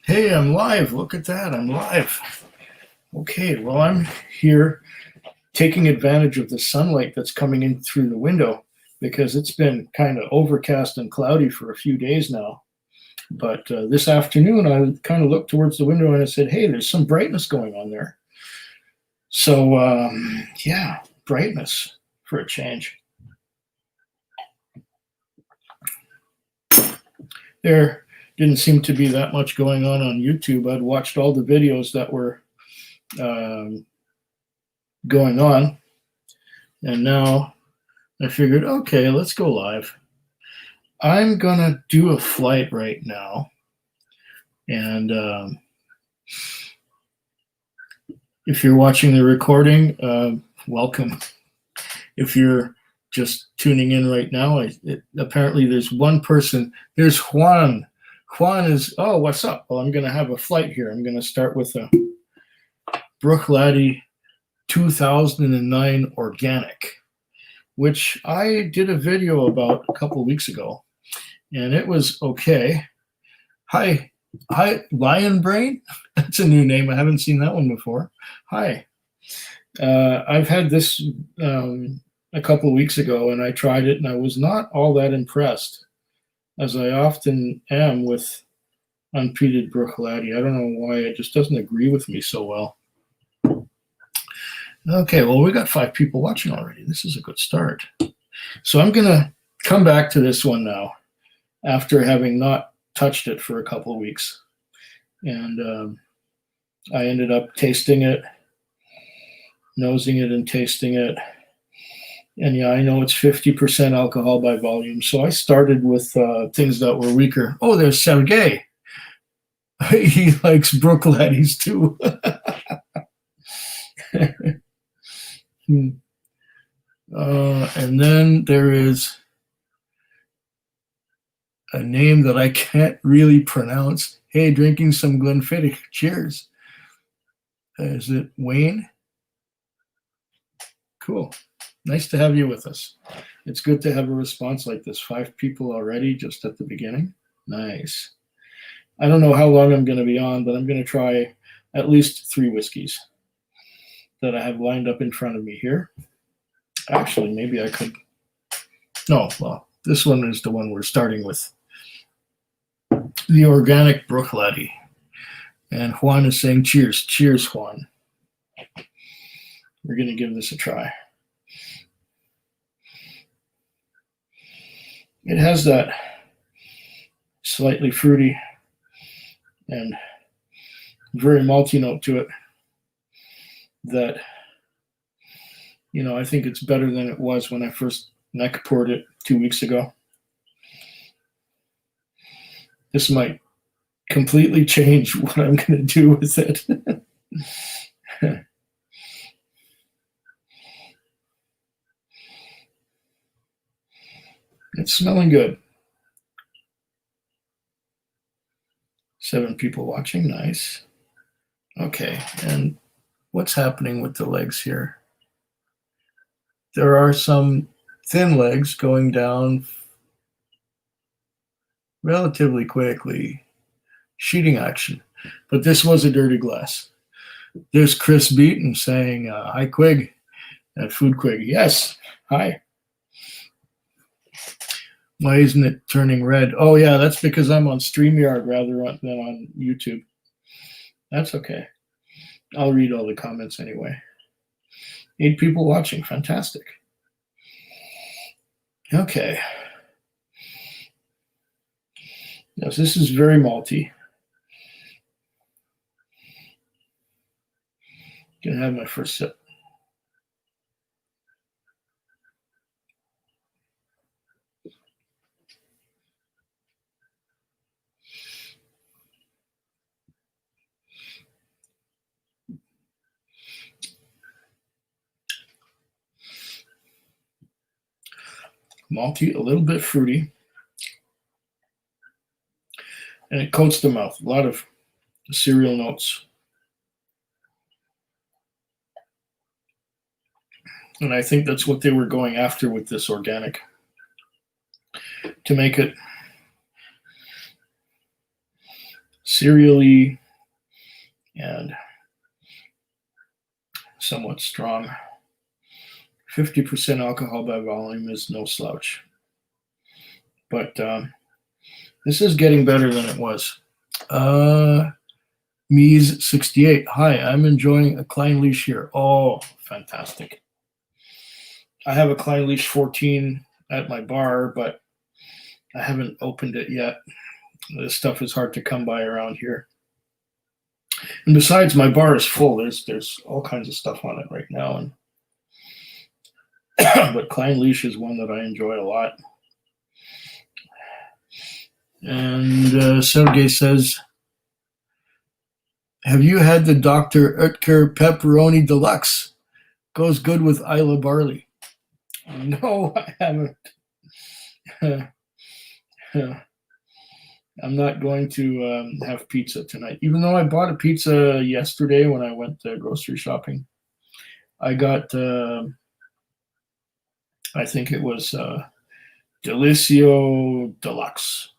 Hey, I'm live. Look at that. I'm live. Okay, well, I'm here taking advantage of the sunlight that's coming in through the window because it's been kind of overcast and cloudy for a few days now. But this afternoon, I kind of looked towards the window and I said, hey, there's some brightness going on there. So, yeah, brightness for a change. There didn't seem to be that much going on YouTube. I'd watched all the videos that were going on, and now I figured, okay, let's go live. I'm gonna do a flight right now, and if you're watching the recording, welcome. If you're just tuning in right now, apparently there's one person. There's Juan. Juan is, oh, what's up? Well, I'm gonna have a flight here. I'm gonna start with a Bruichladdich 2009 organic, which I did a video about a couple of weeks ago, and it was okay. Hi, Lion Brain. That's a new name. I haven't seen that one before. Hi. I've had this a couple of weeks ago, and I tried it, and I was not all that impressed, as I often am with unpeated Bruichladdich. I don't know why it just doesn't agree with me so well. Okay, well, we got 5 people watching already. This is a good start. So I'm going to come back to this one now after having not touched it for a couple of weeks. And I ended up tasting it, nosing it and tasting it. And yeah, I know it's 50% alcohol by volume. So I started with things that were weaker. Oh, there's Sergey. He likes Bruichladdich too. And then there is a name that I can't really pronounce. Hey, drinking some Glenfiddich. Cheers. Is it Wayne? Cool. Nice to have you with us. It's good to have a response like this. 5 people already just at the beginning. Nice. I don't know how long I'm going to be on, but I'm going to try at least 3 whiskeys that I have lined up in front of me here. Actually, maybe I could. No, well, this one is the one we're starting with. The organic Bruichladdich. And Juan is saying cheers. Cheers, Juan. We're going to give this a try. It has that slightly fruity and very malty note to it that, you know, I think it's better than it was when I first neck poured it 2 weeks ago. This might completely change what I'm going to do with it. It's smelling good. 7 people watching. Nice. Okay, and what's happening with the legs here? There are some thin legs going down relatively quickly. Sheeting action. But this was a dirty glass. There's Chris Beaton saying, hi, Quig, at Food Quig. Yes, hi. Why isn't it turning red? Oh, yeah, that's because I'm on StreamYard rather than on YouTube. That's okay. I'll read all the comments anyway. 8 people watching. Fantastic. Okay. Yes, this is very malty. Gonna have my first sip. Malty, a little bit fruity, and it coats the mouth. A lot of cereal notes. And I think that's what they were going after with this organic, to make it cereally and somewhat strong. 50% alcohol by volume is no slouch. But this is getting better than it was. Mies 68. Hi, I'm enjoying a Klein Leash here. Oh, fantastic. I have a Klein Leash 14 at my bar, but I haven't opened it yet. This stuff is hard to come by around here. And besides, my bar is full. There's all kinds of stuff on it right now. And but Klein Leash is one that I enjoy a lot. And Sergey says, have you had the Dr. Oetker Pepperoni Deluxe? Goes good with Isla barley. No, I haven't. I'm not going to have pizza tonight, even though I bought a pizza yesterday when I went grocery shopping. I got, I think it was Delicio Deluxe,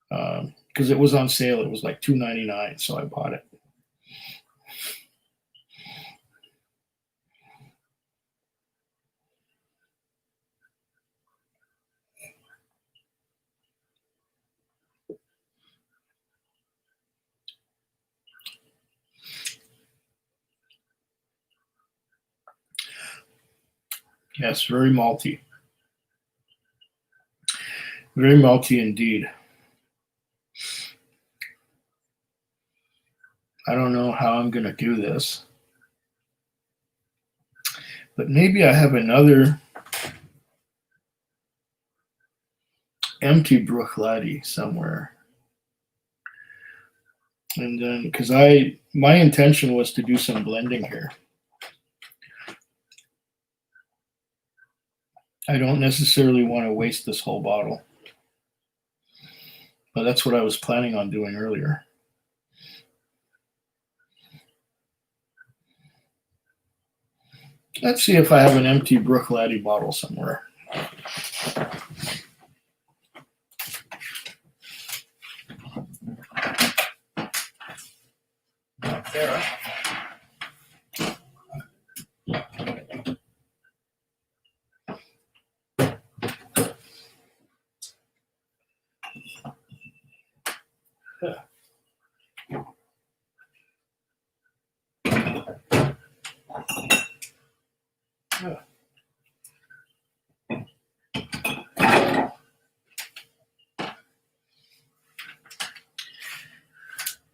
because it was on sale. It was like $2.99, so I bought it. Yes, very malty. Very malty indeed. I don't know how I'm going to do this, but maybe I have another empty Bruichladdich somewhere. And then, because my intention was to do some blending here. I don't necessarily want to waste this whole bottle, but that's what I was planning on doing earlier. Let's see if I have an empty Bruichladdich bottle somewhere. Not there.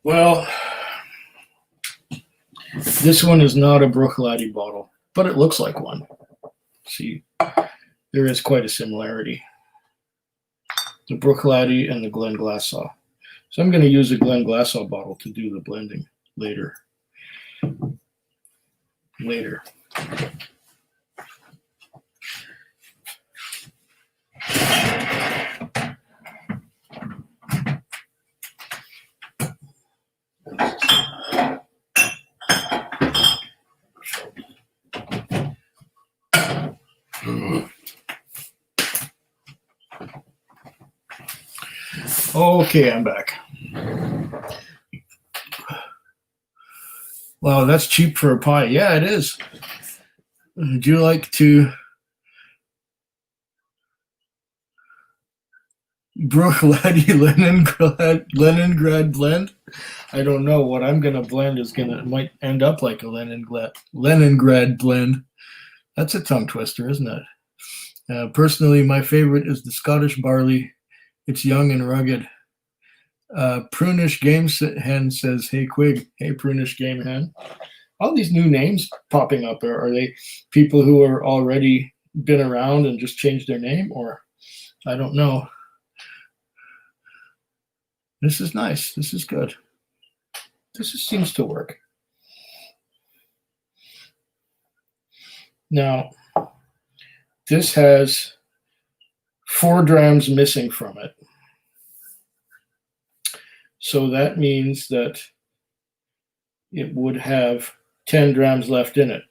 Well, this one is not a Bruichladdich bottle, but it looks like one. See, there is quite a similarity. The Bruichladdich and the Glenglassaugh. So I'm going to use a Glenglassaugh bottle to do the blending later. Okay, I'm back. Wow, that's cheap for a pie. Yeah, it is. Would you like to Bruichladdich Leningrad blend? I don't know. What I'm gonna blend might end up like a Leningrad blend. That's a tongue twister, isn't it? Personally, my favorite is the Scottish barley. It's young and rugged. Prunish Game Hen says, hey, Quig. Hey, Prunish Game Hen. All these new names popping up, are they people who are already been around and just changed their name? Or I don't know. This is nice. This is good. Seems to work. Now, this has 4 drams missing from it. So that means that it would have 10 drams left in it.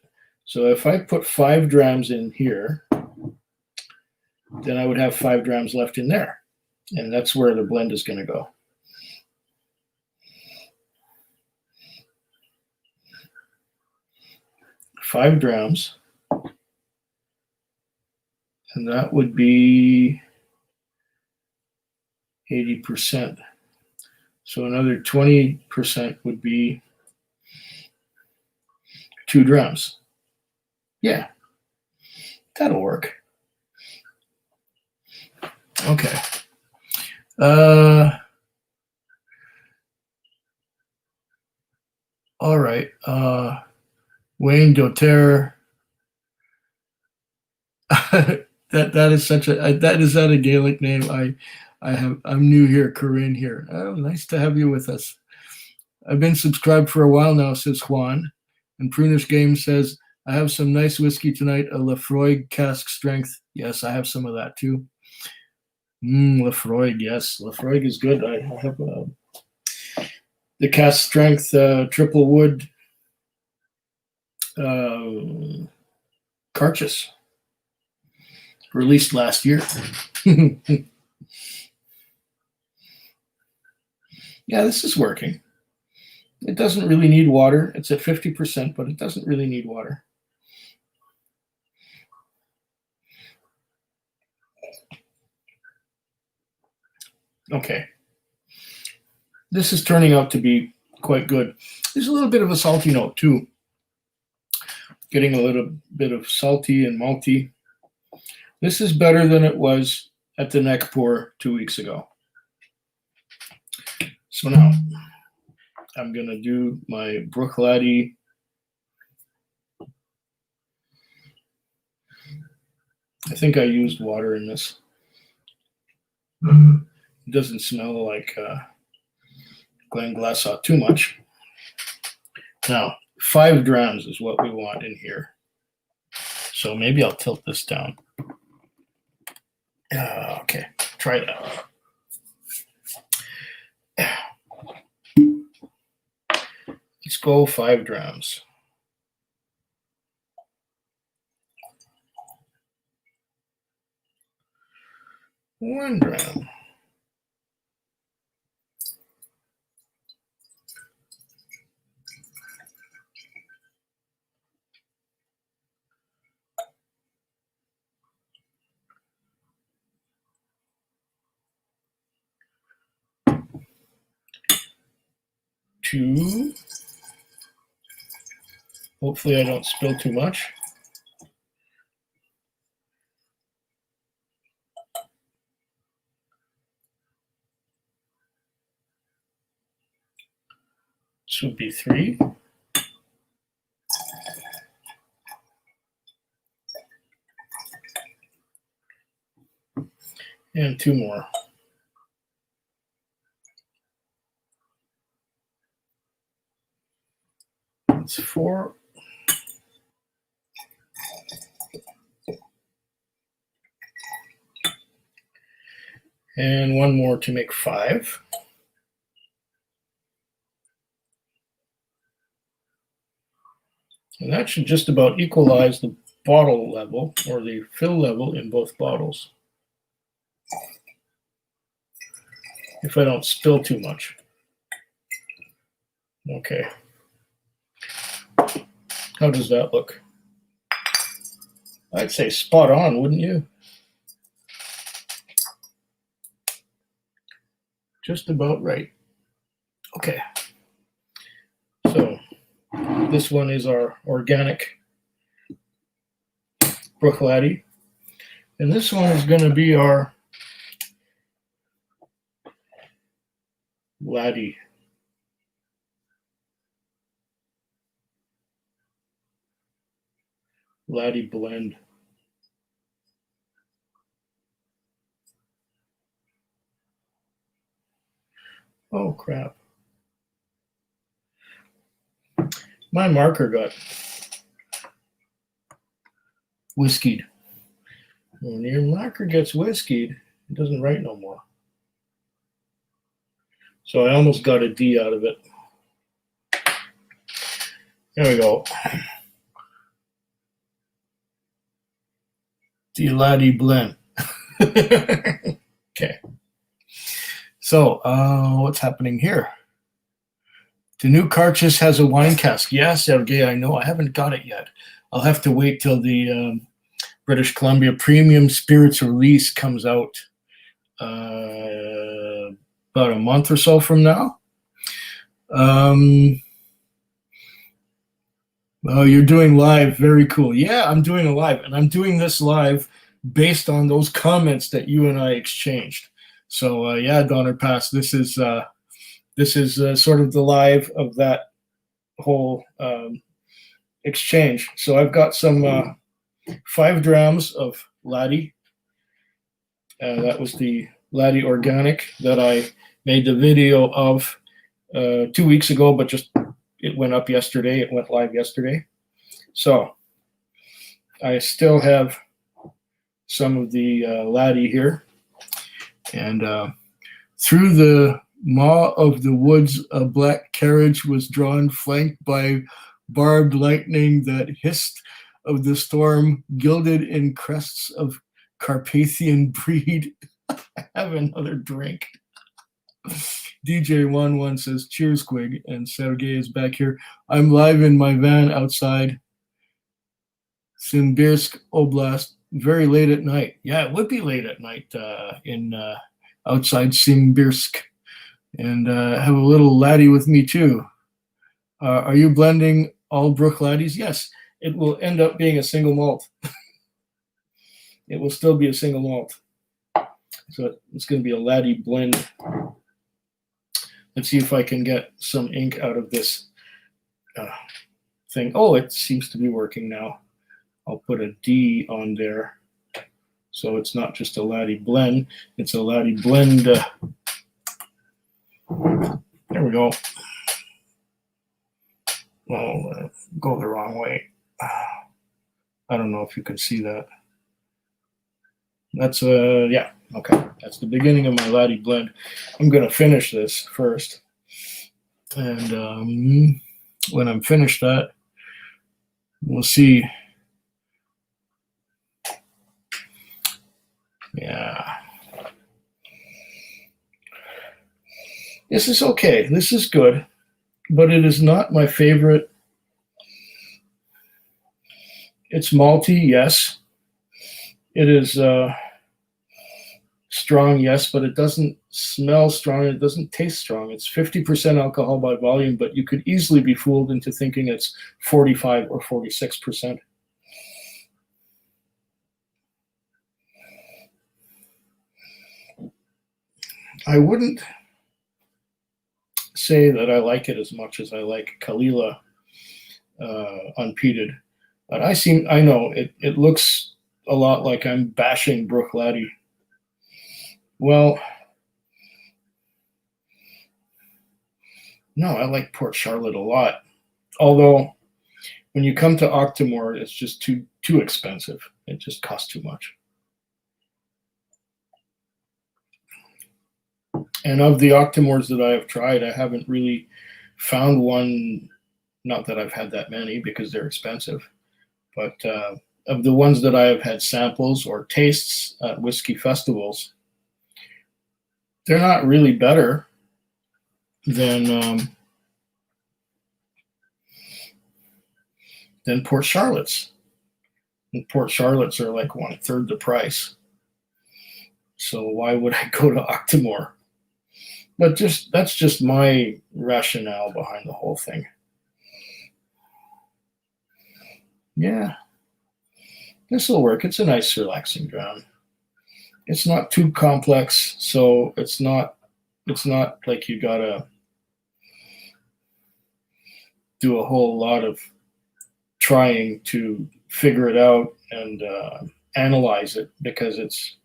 So if I put 5 drams in here, then I would have 5 drams left in there. And that's where the blend is going to go. 5 drams, and that would be 80%. So another 20% would be 2 drams. Yeah, that'll work. Okay. All right. Wayne Doterre. that is such a that is that a Gaelic name. I'm new here, Corinne here. Oh, nice to have you with us. I've been subscribed for a while now, says Juan. And Prunish Game says, I have some nice whiskey tonight, a Lefroy cask strength. Yes, I have some of that too. Lefroy, yes. Lefroy is good. I have the cask strength triple wood Carchus, released last year. Yeah, this is working. It doesn't really need water. It's at 50%, but it doesn't really need water. Okay. This is turning out to be quite good. There's a little bit of a salty note too. Getting a little bit of salty and malty. This is better than it was at the neck pour 2 weeks ago. So now I'm going to do my Bruichladdich. I think I used water in this. It doesn't smell like Glenglassaugh too much. Now, 5 drams is what we want in here. So maybe I'll tilt this down. Okay, try that. Let's go 5 drams. One dram. Two. Hopefully I don't spill too much. This would be 3. And 2 more. That's 4. And 1 more to make 5. And that should just about equalize the bottle level or the fill level in both bottles. If I don't spill too much. Okay. How does that look? I'd say spot on, wouldn't you? Just about right. Okay. So this one is our organic Bruichladdich. And this one is going to be our Laddie. Laddie blend. Oh, crap. My marker got whiskeyed. When your marker gets whiskeyed, it doesn't write no more. So I almost got a D out of it. There we go. D Laddie blend. Okay. So what's happening here? The new Carchus has a wine cask. Yes, Sergey, I know. I haven't got it yet. I'll have to wait till the British Columbia Premium Spirits release comes out about a month or so from now. Oh, you're doing live. Very cool. Yeah, I'm doing a live, and I'm doing this live based on those comments that you and I exchanged. So yeah, Donner Pass, this is sort of the live of that whole exchange. So I've got some 5 drams of Laddie. That was the Laddie Organic that I made the video of 2 weeks ago, but just it went up yesterday. It went live yesterday. So I still have some of the Laddie here. And through the maw of the woods, a black carriage was drawn, flanked by barbed lightning that hissed of the storm, gilded in crests of Carpathian breed. Have another drink. DJ11 says, cheers, Quig, and Sergey is back here. I'm live in my van outside Simbirsk Oblast, very late at night. Yeah, it would be late at night in outside Simbirsk. And have a little laddie with me too. Are you blending all Bruichladdich? Yes, it will end up being a single malt. It will still be a single malt. So it's going to be a laddie blend. Let's see if I can get some ink out of this thing. Oh, it seems to be working now. I'll put a D on there. So it's not just a laddie blend, it's a laddie blend. There we go. Oh, go the wrong way. I don't know if you can see that. That's yeah, okay. That's the beginning of my laddie blend. I'm gonna finish this first. And when I'm finished that, we'll see. Yeah. This is okay. This is good, but it is not my favorite. It's malty, yes. It is strong, yes, but it doesn't smell strong. It doesn't taste strong. It's 50% alcohol by volume, but you could easily be fooled into thinking it's 45 or 46%. I wouldn't say that I like it as much as I like Kalila unpeated, but I know it looks a lot like I'm bashing Bruichladdich. Well, no, I like Port Charlotte a lot. Although when you come to Octomore, it's just too expensive. It just costs too much. And of the Octomores that I have tried, I haven't really found one, not that I've had that many because they're expensive, but of the ones that I have had samples or tastes at whiskey festivals, they're not really better than Port Charlotte's. And Port Charlotte's are like 1/3 the price. So why would I go to Octomore? But that's just my rationale behind the whole thing. Yeah, this will work. It's a nice, relaxing dram. It's not too complex, so it's not like you gotta do a whole lot of trying to figure it out and analyze it, because it's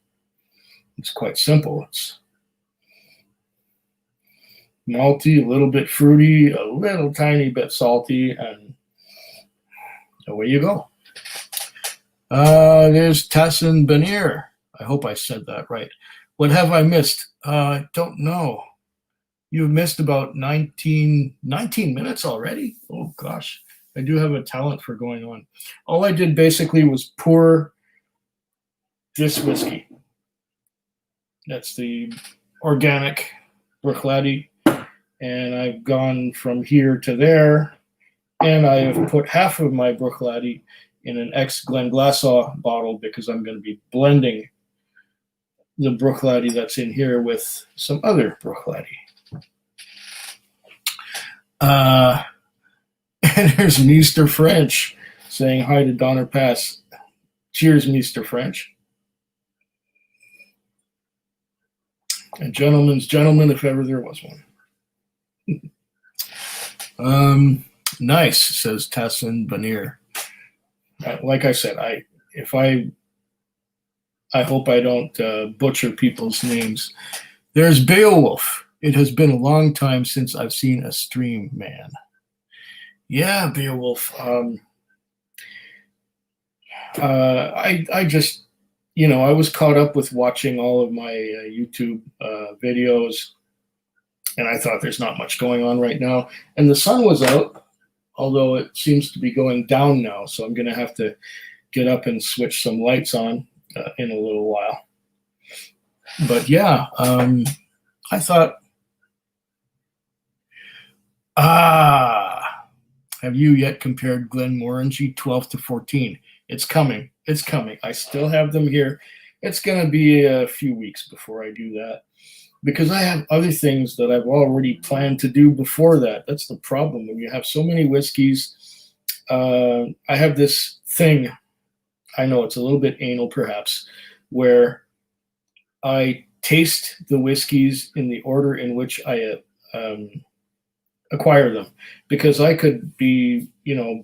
quite simple. It's malty, a little bit fruity, a little tiny bit salty, and away you go. There's Tassin Benir. I hope I said that right. What have I missed? I don't know. You've missed about 19 minutes already? Oh, gosh. I do have a talent for going on. All I did basically was pour this whiskey. That's the organic Bruichladdich. And I've gone from here to there, and I have put half of my Bruichladdich in an ex-Glenglassaugh bottle because I'm going to be blending the Bruichladdich that's in here with some other Bruichladdich. And there's Mr. French saying hi to Donner Pass. Cheers, Mr. French. A gentleman's gentleman, if ever there was one. Nice, says Tassin Banir. Like I said, I hope I don't butcher people's names. There's Beowulf. It has been a long time since I've seen a stream, man. Yeah, Beowulf. I just, I was caught up with watching all of my YouTube videos, and I thought there's not much going on right now. And the sun was out, although it seems to be going down now, so I'm going to have to get up and switch some lights on in a little while. But yeah, I thought, have you yet compared Glenmorangie 12 to 14? It's coming. It's coming. I still have them here. It's going to be a few weeks before I do that because I have other things that I've already planned to do before that. That's the problem. When you have so many whiskeys, I have this thing, I know it's a little bit anal perhaps, where I taste the whiskeys in the order in which I acquire them, because I could be,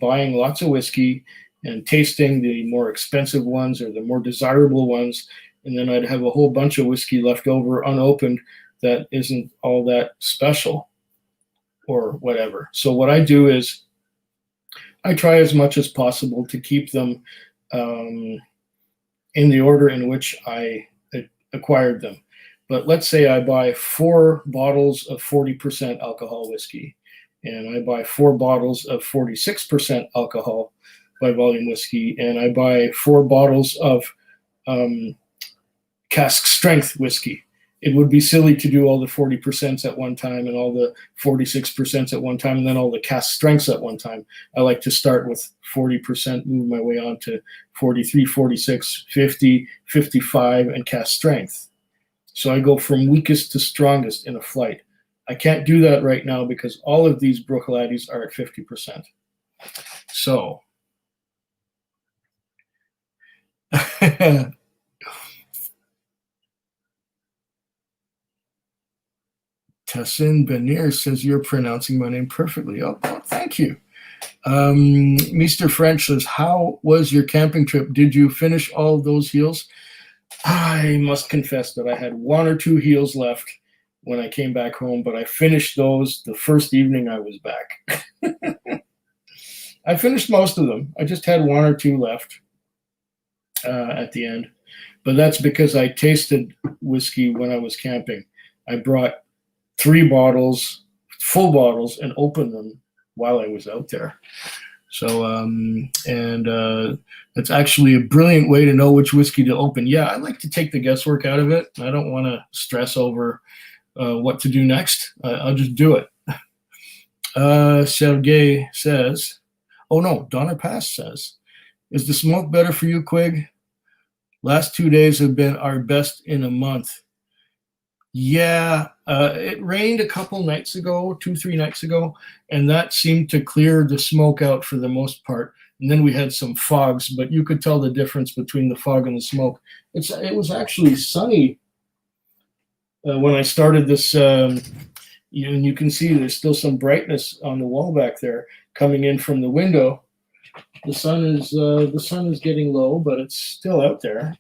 buying lots of whiskey and tasting the more expensive ones or the more desirable ones, and then I'd have a whole bunch of whiskey left over unopened that isn't all that special or whatever. So what I do is I try as much as possible to keep them in the order in which I acquired them. But let's say I buy 4 bottles of 40% alcohol whiskey, and I buy 4 bottles of 46% alcohol by volume whiskey, and I buy 4 bottles of cask strength whiskey. It would be silly to do all the 40% at one time and all the 46% at one time and then all the cask strengths at one time. I like to start with 40%, move my way on to 43, 46, 50, 55, and cask strength. So I go from weakest to strongest in a flight. I can't do that right now because all of these Bruichladdich are at 50%. So Tassin Banir says you're pronouncing my name perfectly. Oh, thank you. Mr. French says, how was your camping trip? Did you finish all those heels? I must confess that I had 1 or 2 heels left when I came back home, but I finished those the first evening I was back. I finished most of them. I just had 1 or 2 left at the end, but that's because I tasted whiskey when I was camping. I brought 3 bottles, full bottles, and opened them while I was out there. So, it's actually a brilliant way to know which whiskey to open. Yeah, I like to take the guesswork out of it. I don't want to stress over what to do next. I'll just do it. Sergey says, oh no, Donner Pass says, is the smoke better for you, Quig? Last 2 days have been our best in a month. Yeah, it rained a couple nights ago, 2-3 nights ago, and that seemed to clear the smoke out for the most part. And then we had some fogs, but you could tell the difference between the fog and the smoke. It was actually sunny when I started this, and you can see there's still some brightness on the wall back there coming in from the window. The sun is getting low, but it's still out there.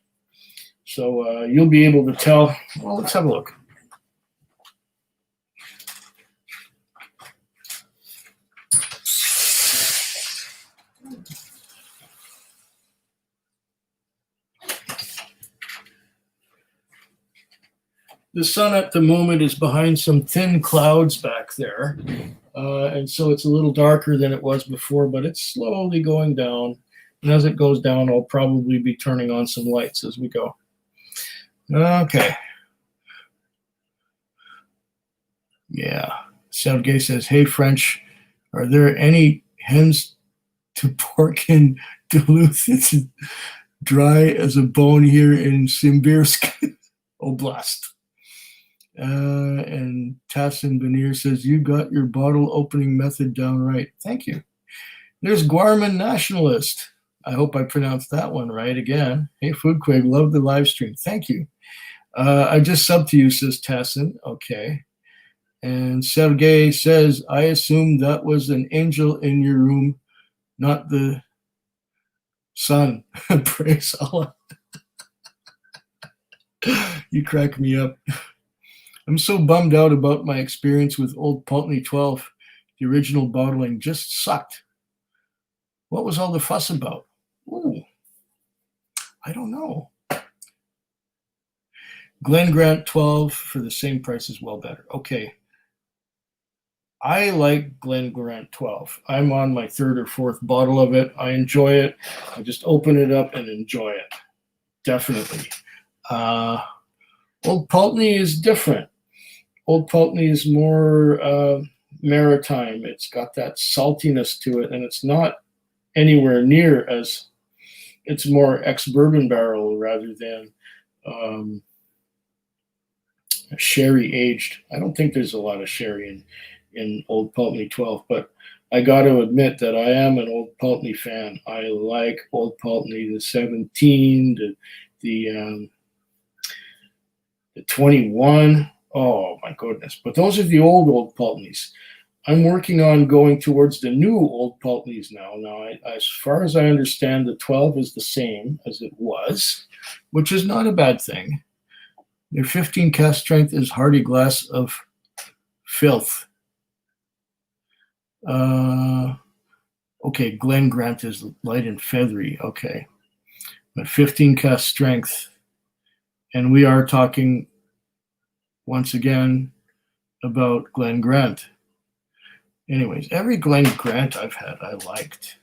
So you'll be able to tell. Well, let's have a look. The sun at the moment is behind some thin clouds back there. And so it's a little darker than it was before, but it's slowly going down. And as it goes down, I'll probably be turning on some lights as we go. Okay. Yeah. Sergey says, hey, French, are there any hens to pork in Duluth. It's dry as a bone here in Simbirsk Oblast. And Tassin Veneer says, you got your bottle opening method down right. Thank you. There's Guarman Nationalist. I hope I pronounced that one right again. Hey, Foodquig, love the live stream. Thank you. I just subbed to you, says Tassin. Okay. And Sergey says, I assume that was an angel in your room, not the sun. Praise Allah. You crack me up. I'm so bummed out about my experience with Old Pulteney 12. The original bottling just sucked. What was all the fuss about? Ooh, I don't know. Glen Grant 12 for the same price as well better. Okay. I like Glen Grant 12. I'm on my third or fourth bottle of it. I enjoy it. I just open it up and enjoy it. Definitely. Old Pulteney is different. Old Pulteney is more maritime. It's got that saltiness to it, and it's not anywhere near as, it's more ex-bourbon barrel rather than sherry aged. I don't think there's a lot of sherry in Old Pulteney 12, but I got to admit that I am an Old Pulteney fan. I like Old Pulteney, the 17, the 21. Oh my goodness. But those are the old Pulteneys. I'm working on going towards the new Old Pulteneys now. Now, as far as I understand, the 12 is the same as it was, which is not a bad thing. Their 15 cask strength is hearty glass of filth. Okay, Glen Grant is light and feathery. Okay. But 15 cask strength. And we are talking, once again, about Glen Grant. Anyways, every Glen Grant I've had, I liked.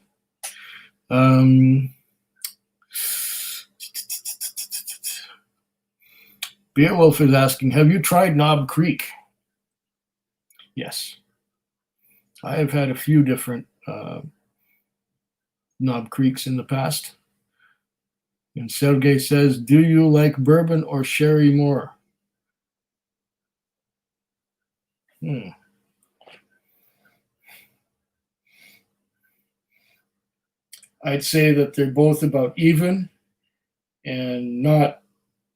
Beowulf is asking, have you tried Knob Creek? Yes. I have had a few different Knob Creeks in the past. And Sergey says, do you like bourbon or sherry more? I'd say that they're both about even and not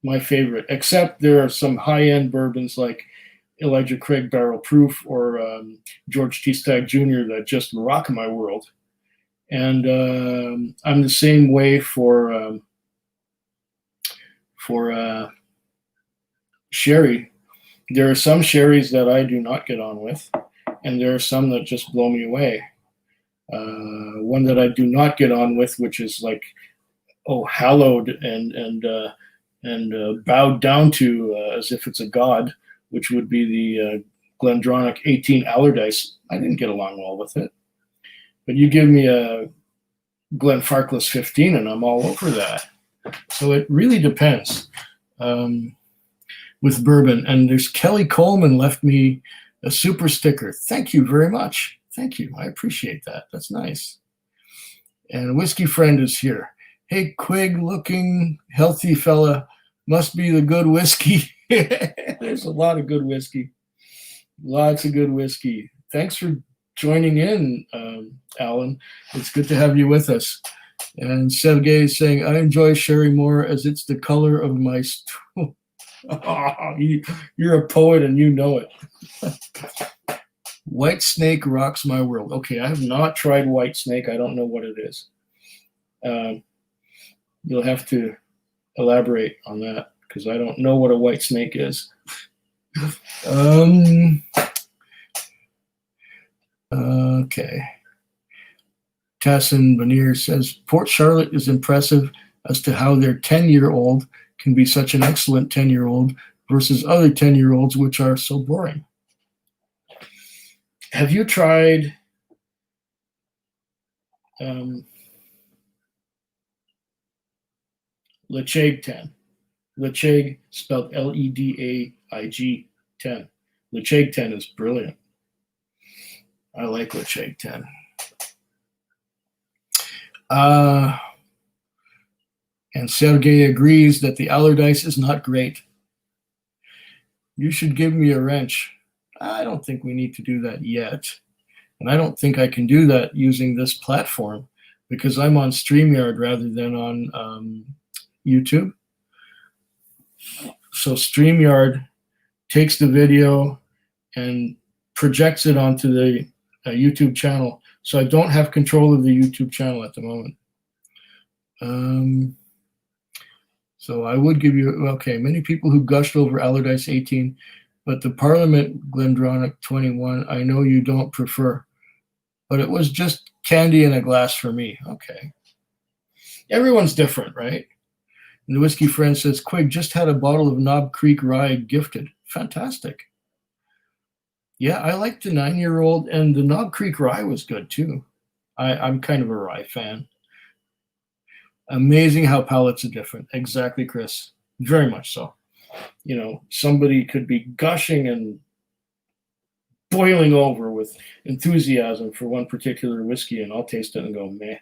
my favorite, except there are some high-end bourbons like Elijah Craig Barrel Proof or George T. Stagg Jr. that just rock my world. And I'm the same way for sherry. There are some sherries that I do not get on with, and there are some that just blow me away. One that I do not get on with, which is like, hallowed and bowed down to as if it's a god, which would be the Glendronach 18 Allardyce. I didn't get along well with it. But you give me a Glenfarclas 15 and I'm all over that. So it really depends with bourbon. And there's Kelly Coleman left me a super sticker. Thank you very much. Thank you. I appreciate that. That's nice. And Whiskey Friend is here. Hey, Quig looking healthy fella. Must be the good whiskey. There's a lot of good whiskey. Lots of good whiskey. Thanks for joining in, Alan. It's good to have you with us. And Sergey is saying, I enjoy sherry more as it's the color of my stool. You're a poet and you know it. White Snake rocks my world. Okay, I have not tried White Snake. I don't know what it is. You'll have to elaborate on that because I don't know what a White Snake is. Okay. Tassin Veneer says, Port Charlotte is impressive as to how their 10-year-old can be such an excellent 10-year-old versus other 10-year-olds which are so boring. Have you tried Ledaig 10? Ledaig spelled Ledaig 10. Ledaig 10 is brilliant. I like Ledaig 10. And Sergey agrees that the Allardyce is not great. You should give me a wrench. I don't think we need to do that yet. And I don't think I can do that using this platform because I'm on StreamYard rather than on YouTube. So StreamYard takes the video and projects it onto the YouTube channel. So I don't have control of the YouTube channel at the moment. So I would give you, okay, many people who gushed over Allardyce 18, but the Parliament Glendronach 21, I know you don't prefer, but it was just candy in a glass for me. Okay. Everyone's different, right? And the whiskey friend says, Quig just had a bottle of Knob Creek Rye gifted. Fantastic. Yeah, I like the 9-year-old, and the Knob Creek Rye was good too. I'm kind of a rye fan. Amazing how palates are different. Exactly, Chris. Very much so. You know, somebody could be gushing and boiling over with enthusiasm for one particular whiskey, and I'll taste it and go, meh.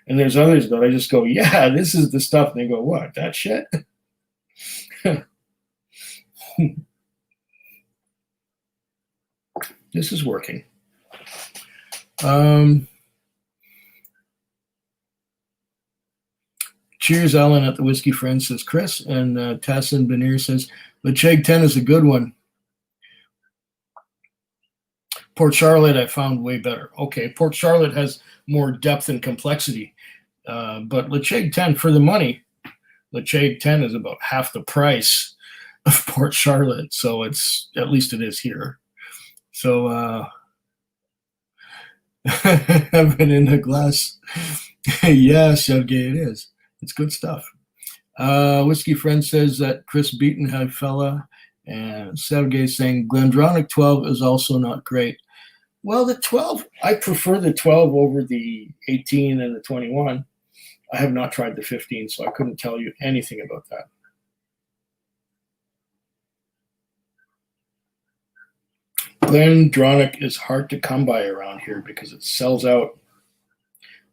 And there's others that I just go, yeah, this is the stuff. And they go, what, that shit? This is working. Cheers, Alan at the Whiskey Friend, says Chris. And Tassin Beneer says, Lecheg 10 is a good one. Port Charlotte I found way better. Okay, Port Charlotte has more depth and complexity. But Lecheg 10, for the money, Lecheg 10 is about half the price of Port Charlotte. So it's, at least it is here. So heaven in a glass. Yeah, Sergey, it is. It's good stuff. Whiskey Friend says that Chris Beaton had fella, and Sergey saying Glendronach 12 is also not great. Well, the 12, I prefer the 12 over the 18 and the 21. I have not tried the 15, so I couldn't tell you anything about that. Glendronach is hard to come by around here because it sells out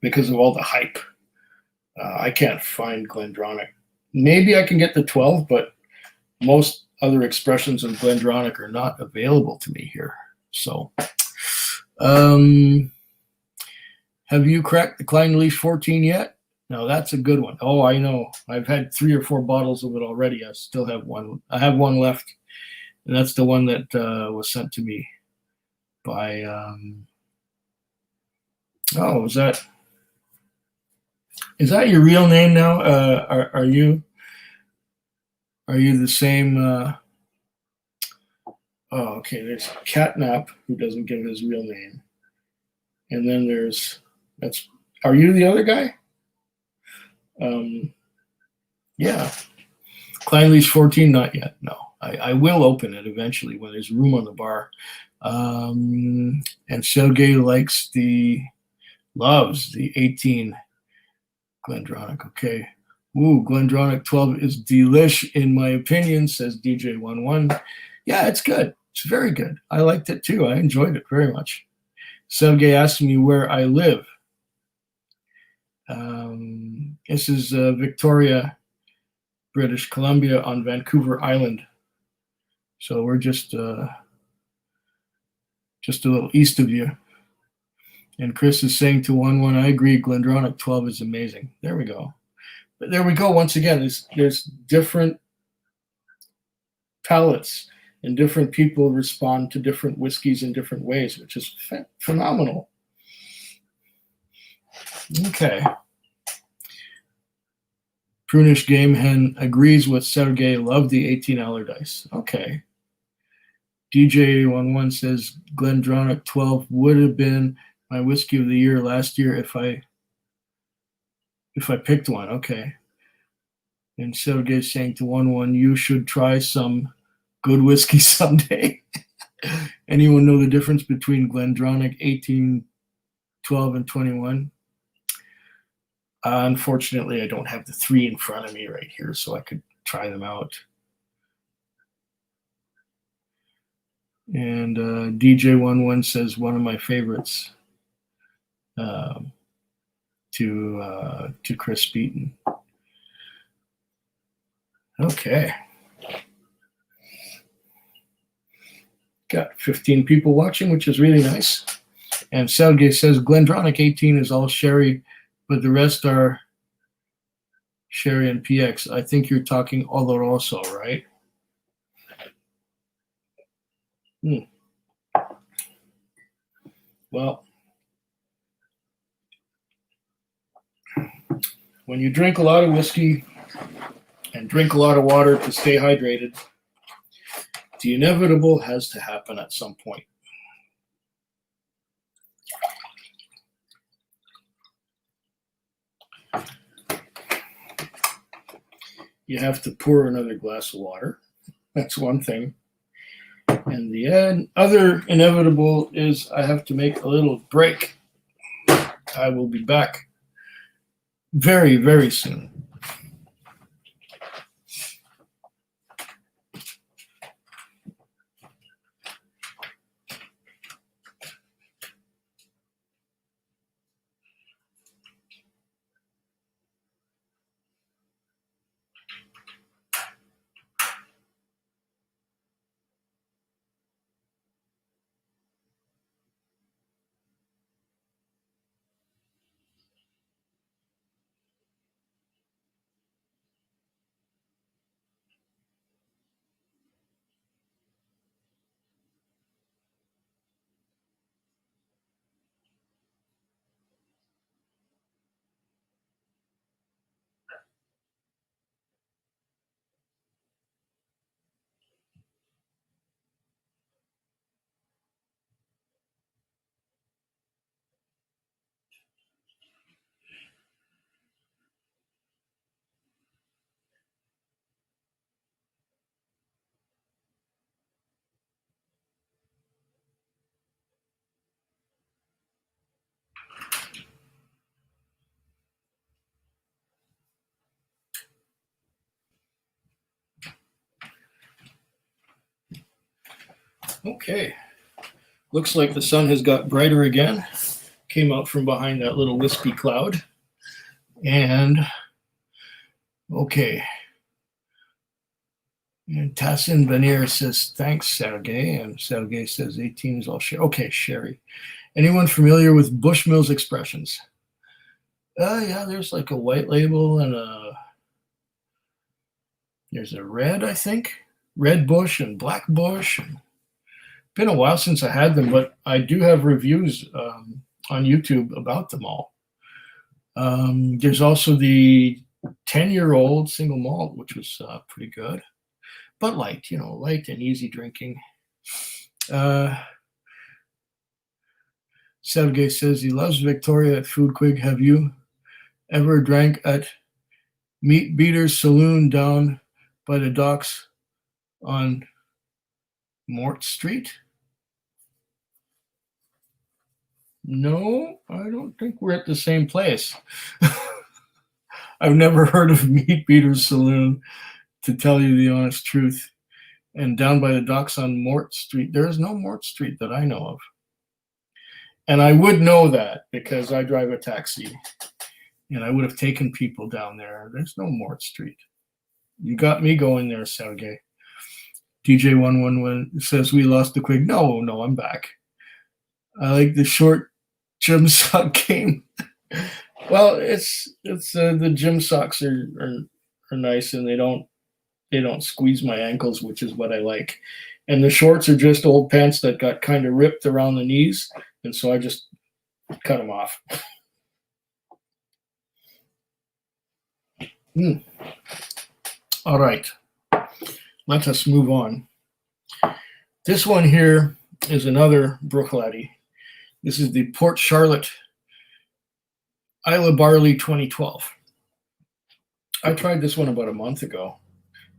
because of all the hype. I can't find Glendronach. Maybe I can get the 12, but most other expressions of Glendronach are not available to me here. So, have you cracked the Clynelish 14 yet? No, that's a good one. Oh, I know. I've had 3 or 4 bottles of it already. I still have one. I have one left, and that's the one that was sent to me by. Oh, is that your real name now? Are you the same? Oh, okay. There's Catnap, who doesn't give his real name, and then that's. Are you the other guy? Yeah. Clynelish 14, not yet. No, I will open it eventually when there's room on the bar. And Sergey loves the 18 Glendronach. Okay. Ooh, Glendronach 12 is delish in my opinion, says DJ11. Yeah, it's good. It's very good. I liked it too. I enjoyed it very much. Sergey asked me where I live. This is Victoria, British Columbia on Vancouver Island. So we're just a little east of you. And Chris is saying to 1-1, I agree, Glendronach 12 is amazing. There we go. But there we go. Once again, there's different palates, and different people respond to different whiskeys in different ways, which is phenomenal. Okay. Prunish Game Hen agrees with Sergey. Love the 18 Allardyce. Okay. DJ11 says Glendronach 12 would have been my whiskey of the year last year if I picked one. Okay. And Sergey's saying to 1-1, you should try some good whiskey someday. Anyone know the difference between Glendronach 18, 12, and 21? Unfortunately, I don't have the 3 in front of me right here, so I could try them out. And DJ11 says one of my favorites. to Chris Beaton. Okay. Got 15 people watching, which is really nice. And Sergey says Glendronach 18 is all sherry, but the rest are sherry and PX. I think you're talking Oloroso, right? Well, when you drink a lot of whiskey and drink a lot of water to stay hydrated, the inevitable has to happen at some point. You have to pour another glass of water. That's one thing. And the other inevitable is I have to make a little break. I will be back very, very soon. Okay. Looks like the sun has got brighter again. Came out from behind that little wispy cloud. And okay. And Tassin Veneer says, thanks, Sergey. And Sergey says 18 is all sherry. Okay, sherry. Anyone familiar with Bushmills expressions? Yeah, there's like a white label and there's a red, I think. Red Bush and Black Bush. Been a while since I had them, but I do have reviews on YouTube about them all. There's also the 10-year-old single malt, which was pretty good, but light, light and easy drinking. Sergey says he loves Victoria at Food Quig. Have you ever drank at Meat Beater's Saloon down by the docks on Mort Street? No, I don't think we're at the same place. I've never heard of Meat Beater's Saloon, to tell you the honest truth. And down by the docks on Mort Street, there is no Mort Street that I know of. And I would know that because I drive a taxi and I would have taken people down there. There's no Mort Street. You got me going there, Sergey. DJ111 says we lost the Quig. No, I'm back. I like the short gym sock game. Well, it's the gym socks are nice and they don't squeeze my ankles, which is what I like. And the shorts are just old pants that got kind of ripped around the knees, and so I just cut them off. All right, let us move on. This one here is another Bruichladdich. This is the Port Charlotte Isla Barley 2012. I tried this one about a month ago,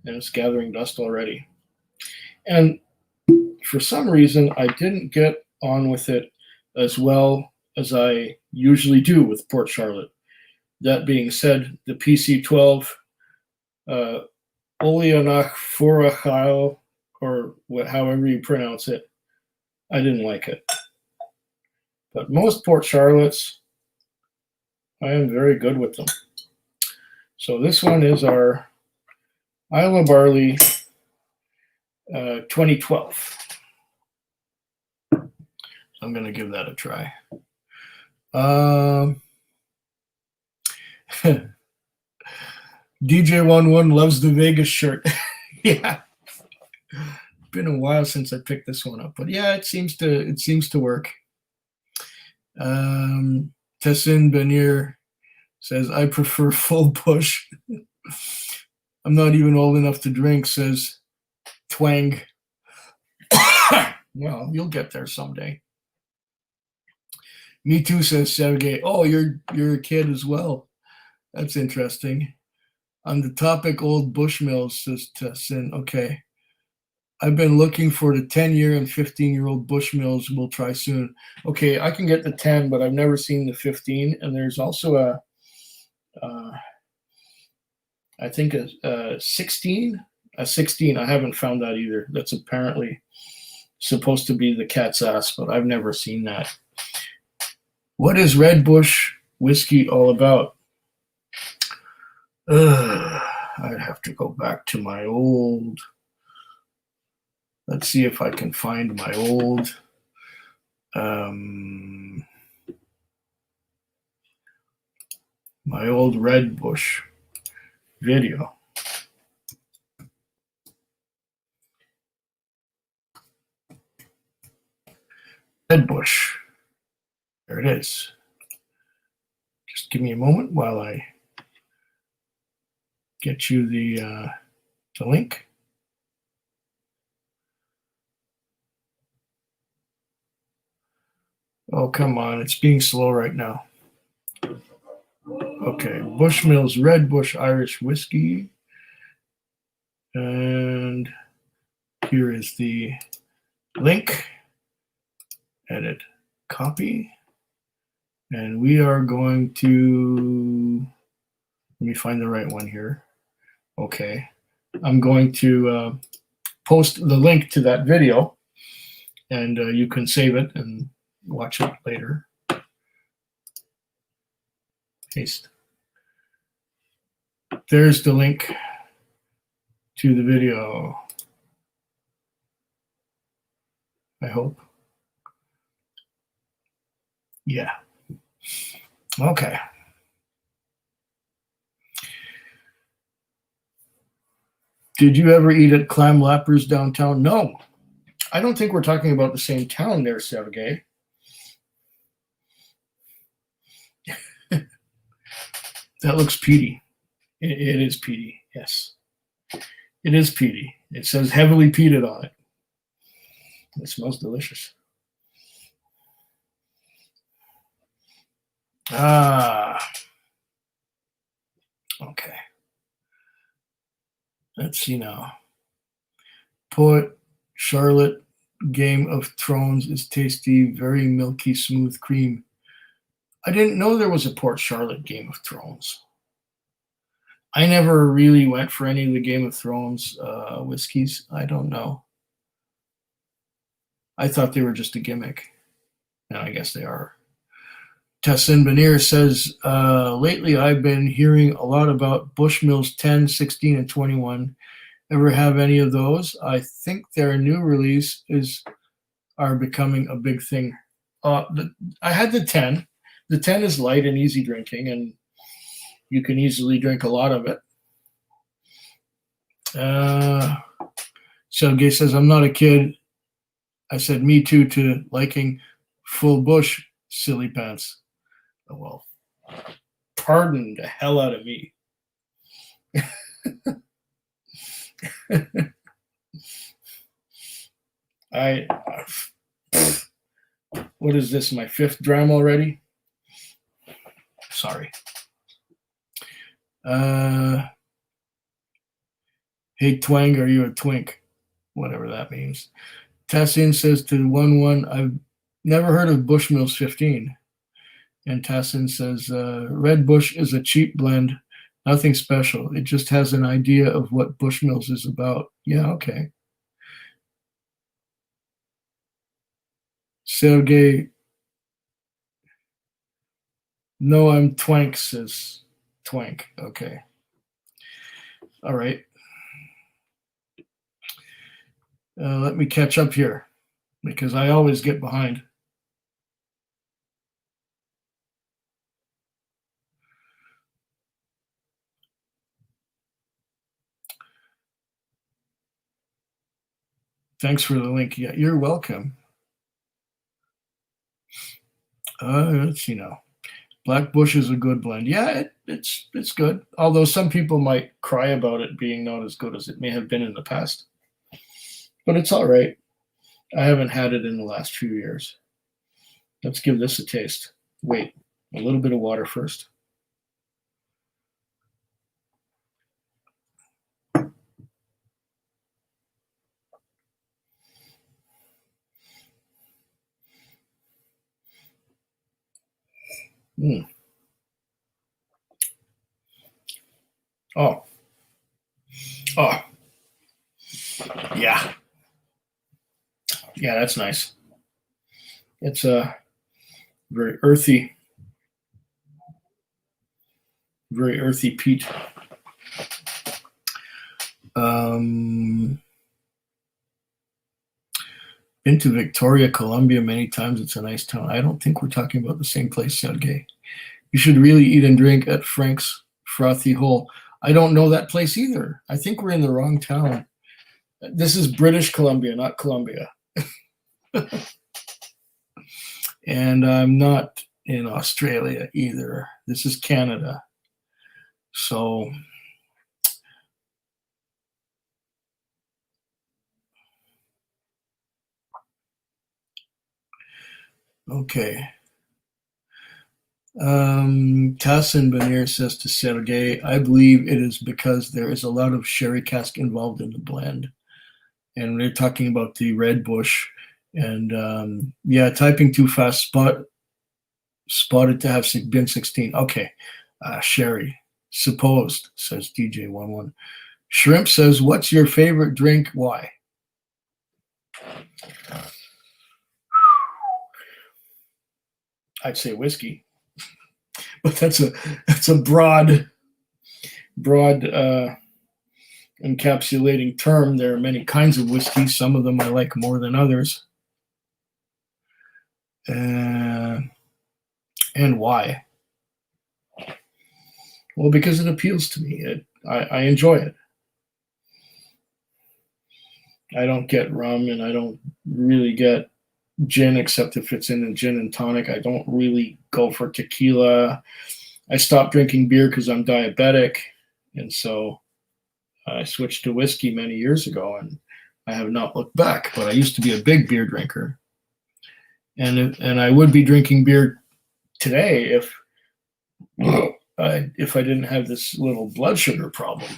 and it's gathering dust already. And for some reason, I didn't get on with it as well as I usually do with Port Charlotte. That being said, the PC12 Oleanach Forachile, or however you pronounce it, I didn't like it. But most Port Charlottes I am very good with them. So this one is our Isla Barley 2012. I'm going to give that a try. DJ11 loves the Vegas shirt. Yeah. Been a while since I picked this one up, but yeah, it seems to work. Tessin Benir says, I prefer full push. I'm not even old enough to drink, says Twang. Well, you'll get there someday. Me too, says Sergey. Oh, you're a kid as well. That's interesting. On the topic old Bushmills, says Tessin. Okay. I've been looking for the 10-year and 15-year-old Bushmills. We'll try soon. Okay, I can get the 10, but I've never seen the 15. And there's also I think a 16. A 16. I haven't found that either. That's apparently supposed to be the cat's ass, but I've never seen that. What is Red Bush whiskey all about? I'd have to go back to my old. Let's see if I can find my old Red Bush video. Red Bush. There it is. Just give me a moment while I get you the link. Oh, come on. It's being slow right now. Okay. Bushmills Red Bush Irish Whiskey. And here is the link. Edit. Copy. And we are going to, let me find the right one here. Okay. I'm going to post the link to that video, and you can save it and watch it later. Paste. There's the link to the video. I hope. Yeah. Okay. Did you ever eat at Clam Lappers downtown? No. I don't think we're talking about the same town there, Sergey. That looks peaty. It is peaty, yes. It is peaty. It says heavily peated on it. It smells delicious. Okay. Let's see now. Poet Charlotte, Game of Thrones is tasty, very milky, smooth cream. I didn't know there was a Port Charlotte Game of Thrones. I never really went for any of the Game of Thrones whiskeys. I don't know. I thought they were just a gimmick. And I guess they are. Tessin Benir says, lately I've been hearing a lot about Bushmills 10, 16, and 21. Ever have any of those? I think their new release are becoming a big thing. I had the 10. The 10 is light and easy drinking, and you can easily drink a lot of it. Sergey says, I'm not a kid. I said, me too, to liking full bush, silly pants. Oh, well, pardon the hell out of me. What is this, my 5th dram already? Sorry. Hey, Twang, are you a twink? Whatever that means. Tassin says to 1-1, I've never heard of Bushmills 15. And Tassin says, Red Bush is a cheap blend, nothing special. It just has an idea of what Bushmills is about. Yeah, okay. Sergey No, I'm Twank, says Twank. Okay. All right. Let me catch up here because I always get behind. Thanks for the link. Yeah, you're welcome. Let's see now. Black Bush is a good blend. Yeah, it's good. Although some people might cry about it being not as good as it may have been in the past. But it's all right. I haven't had it in the last few years. Let's give this a taste. Wait, a little bit of water first. Mm. Oh, oh, yeah, yeah, that's nice. It's a very earthy peat. Been to Victoria, Columbia many times. It's a nice town. I don't think we're talking about the same place, Sergey. You should really eat and drink at Frank's Frothy Hole. I don't know that place either. I think we're in the wrong town. This is British Columbia, not Columbia. And I'm not in Australia either. This is Canada. So, okay. Tassin Banir says to Sergey, I believe it is because there is a lot of sherry cask involved in the blend. And they're talking about the Red Bush. And yeah, typing too fast, spotted to have been 16. Okay. Sherry, supposed, says DJ11. Shrimp says, what's your favorite drink? Why? I'd say whiskey. But that's a broad encapsulating term. There are many kinds of whiskeys. Some of them I like more than others. And why? Well, because it appeals to me. I enjoy it. I don't get rum, and I don't really get gin except if it's in a gin and tonic. I don't really go for tequila. I stopped drinking beer because I'm diabetic, and so I switched to whiskey many years ago, and I have not looked back. But I used to be a big beer drinker, and I would be drinking beer today if I didn't have this little blood sugar problem.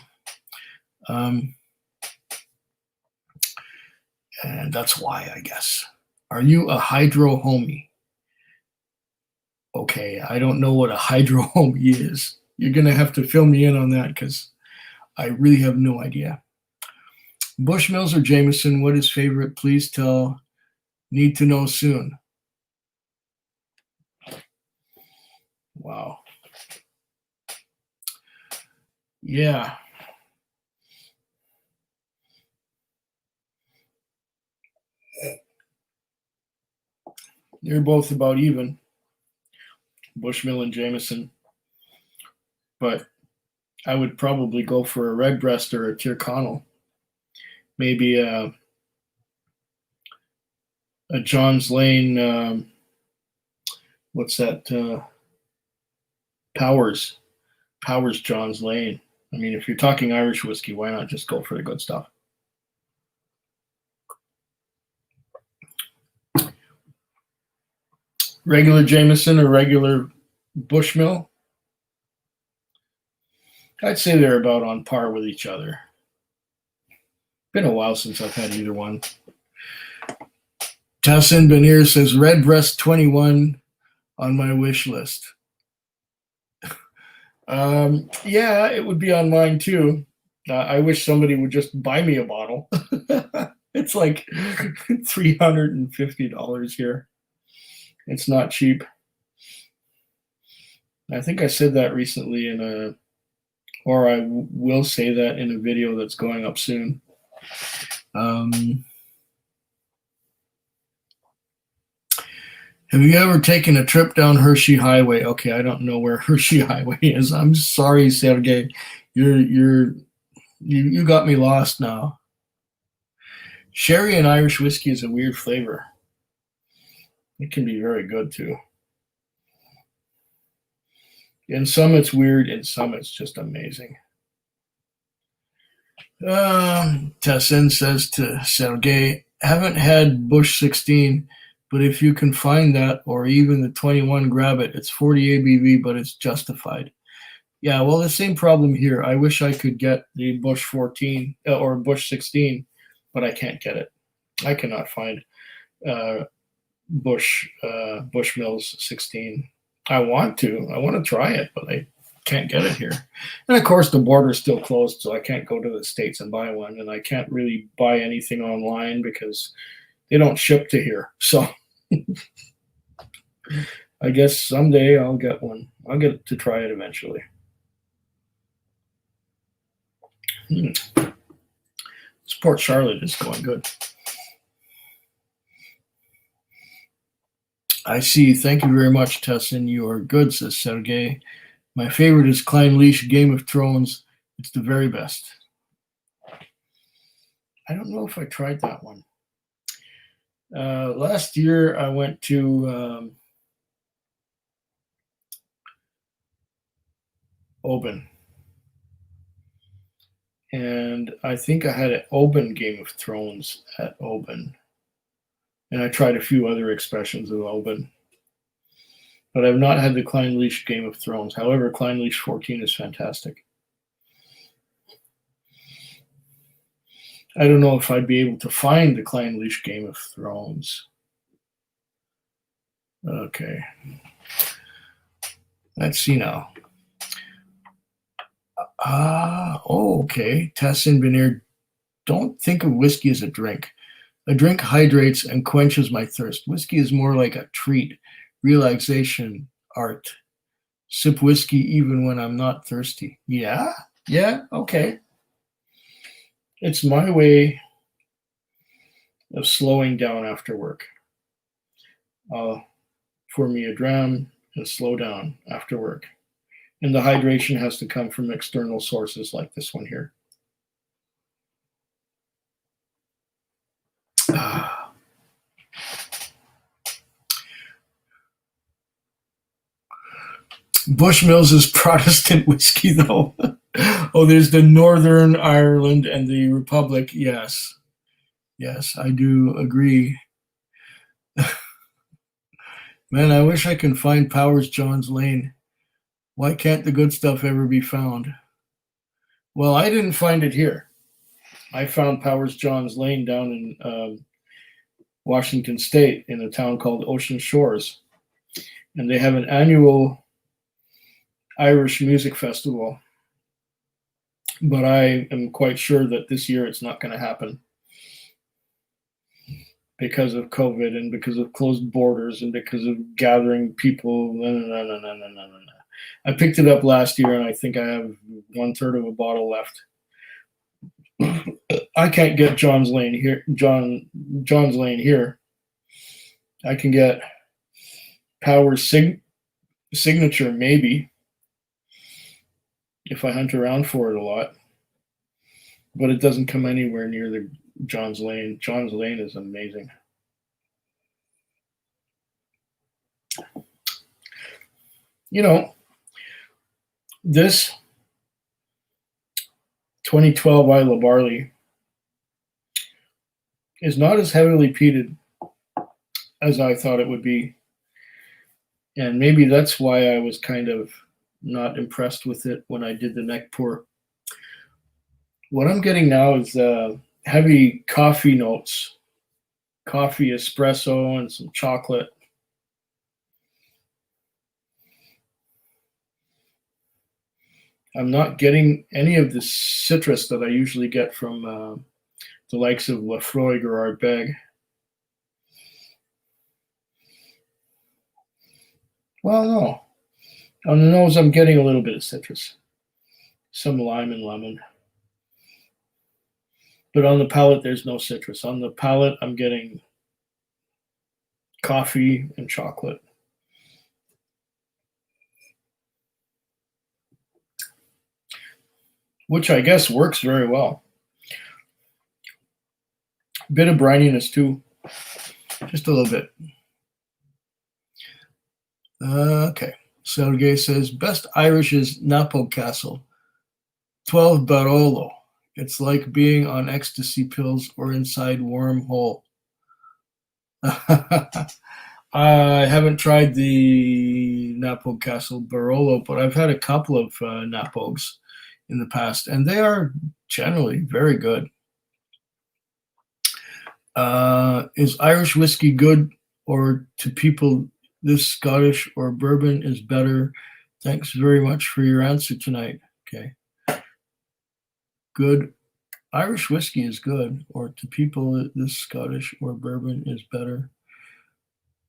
And that's why, I guess. Are you a hydro homie? Okay, I don't know what a hydro homie is. You're going to have to fill me in on that because I really have no idea. Bushmills or Jameson, what is favorite? Please tell. Need to know soon. Wow. Yeah. They're both about even, Bushmill and Jameson. But I would probably go for a Redbreast or a Tyrconnell. Maybe a John's Lane, what's that? Powers John's Lane. I mean, if you're talking Irish whiskey, why not just go for the good stuff? Regular Jameson or regular Bushmill? I'd say they're about on par with each other. Been a while since I've had either one. Tassin Banir says Redbreast 21 on my wish list. Yeah, it would be on mine too. I wish somebody would just buy me a bottle. It's like $350 here. It's not cheap. I think I said that recently or I will say that in a video that's going up soon. Have you ever taken a trip down Hershey Highway? Okay, I don't know where Hershey Highway is. I'm sorry, Sergey. You got me lost now. Sherry and Irish whiskey is a weird flavor. It can be very good too. In some it's weird, in some it's just amazing. Tessin says to Sergey, haven't had Bush 16, but if you can find that or even the 21, grab it. It's 40 ABV, but it's justified. Yeah, well, the same problem here. I wish I could get the Bush 14 or Bush 16, but I can't get it. I cannot find Bushmills 16. I want to try it, but I can't get it here. And of course, the border's still closed, so I can't go to the States and buy one, and I can't really buy anything online because they don't ship to here. So I guess someday I'll get one. I'll get to try it eventually. This Port Charlotte is going good. I see. Thank you very much, Tessin. You are good, says Sergey. My favorite is Klein Leash Game of Thrones. It's the very best. I don't know if I tried that one. Last year I went to Oban. And I think I had an Oban Game of Thrones at Oban. And I tried a few other expressions of Oban. But I've not had the Klein Leash Game of Thrones. However, Klein Leash 14 is fantastic. I don't know if I'd be able to find the Klein Leash Game of Thrones. Okay. Let's see now. Okay. Tessin Benear, don't think of whiskey as a drink. A drink hydrates and quenches my thirst. Whiskey is more like a treat, relaxation, art. Sip whiskey even when I'm not thirsty. Yeah, okay. It's my way of slowing down after work. Pour me a dram and slow down after work. And the hydration has to come from external sources like this one here. Bushmills is Protestant whiskey, though. Oh, there's the Northern Ireland and the Republic. Yes, I do agree. Man, I wish I can find Powers John's Lane. Why can't the good stuff ever be found? Well, I didn't find it here. I found Powers John's Lane down in Washington State in a town called Ocean Shores. And they have an annual Irish music festival. But I am quite sure that this year it's not going to happen because of COVID and because of closed borders and because of gathering people. No. I picked it up last year and I think I have 1/3 of a bottle left. I can't get John's Lane here. John's Lane here. I can get Powers Signature maybe if I hunt around for it a lot, but it doesn't come anywhere near the John's Lane. John's Lane is amazing. You know, this 2012 Isla Barley is not as heavily peated as I thought it would be. And maybe that's why I was kind of not impressed with it when I did the neck pour. What I'm getting now is heavy coffee notes, coffee, espresso, and some chocolate. I'm not getting any of the citrus that I usually get from the likes of Lafroig or Ardbeg. Well, no. On the nose, I'm getting a little bit of citrus, some lime and lemon. But on the palate, there's no citrus. On the palate, I'm getting coffee and chocolate. Which I guess works very well. A bit of brininess too, just a little bit. Okay, Sergey says, best Irish is Napo Castle, 12 Barolo. It's like being on ecstasy pills or inside wormhole. I haven't tried the Napo Castle Barolo, but I've had a couple of Napos in the past, and they are generally very good. Is Irish whiskey good, or to people this Scottish or bourbon is better? Thanks very much for your answer tonight. Okay. Good. Irish whiskey is good, or to people this Scottish or bourbon is better.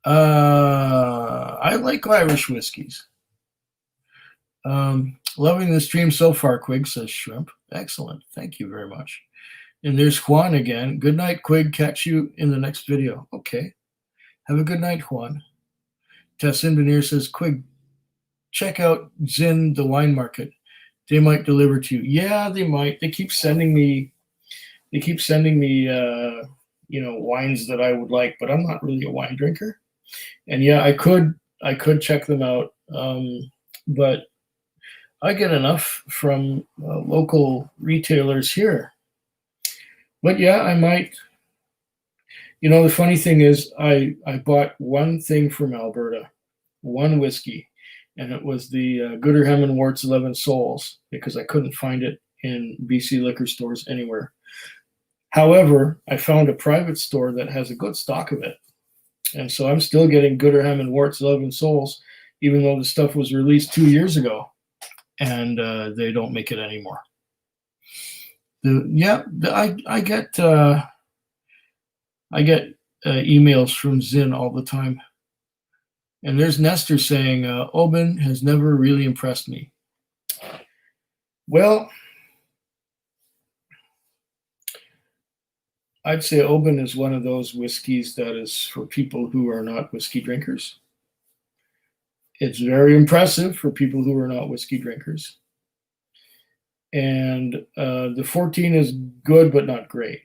I like Irish whiskeys. Loving the stream so far, Quig, says Shrimp. Excellent. Thank you very much. And there's Juan again. Good night, Quig. Catch you in the next video. Okay. Have a good night, Juan. Tessin Veneer says, Quig, check out Zin, the wine market. They might deliver to you. Yeah, they might. They keep sending me wines that I would like, but I'm not really a wine drinker. And yeah, I could check them out. But I get enough from local retailers here. But yeah, I might. The funny thing is, I bought one thing from Alberta, one whiskey, and it was the Gooder Hemmenworts 11 Souls, because I couldn't find it in BC liquor stores anywhere. However, I found a private store that has a good stock of it. And so I'm still getting Gooder Hemmenworts 11 Souls, even though the stuff was released 2 years ago, and they don't make it anymore. I get emails from Zin all the time. And there's Nestor saying, Oban has never really impressed me. Well, I'd say Oban is one of those whiskeys that is for people who are not whiskey drinkers. It's very impressive for people who are not whiskey drinkers. And the 14 is good, but not great.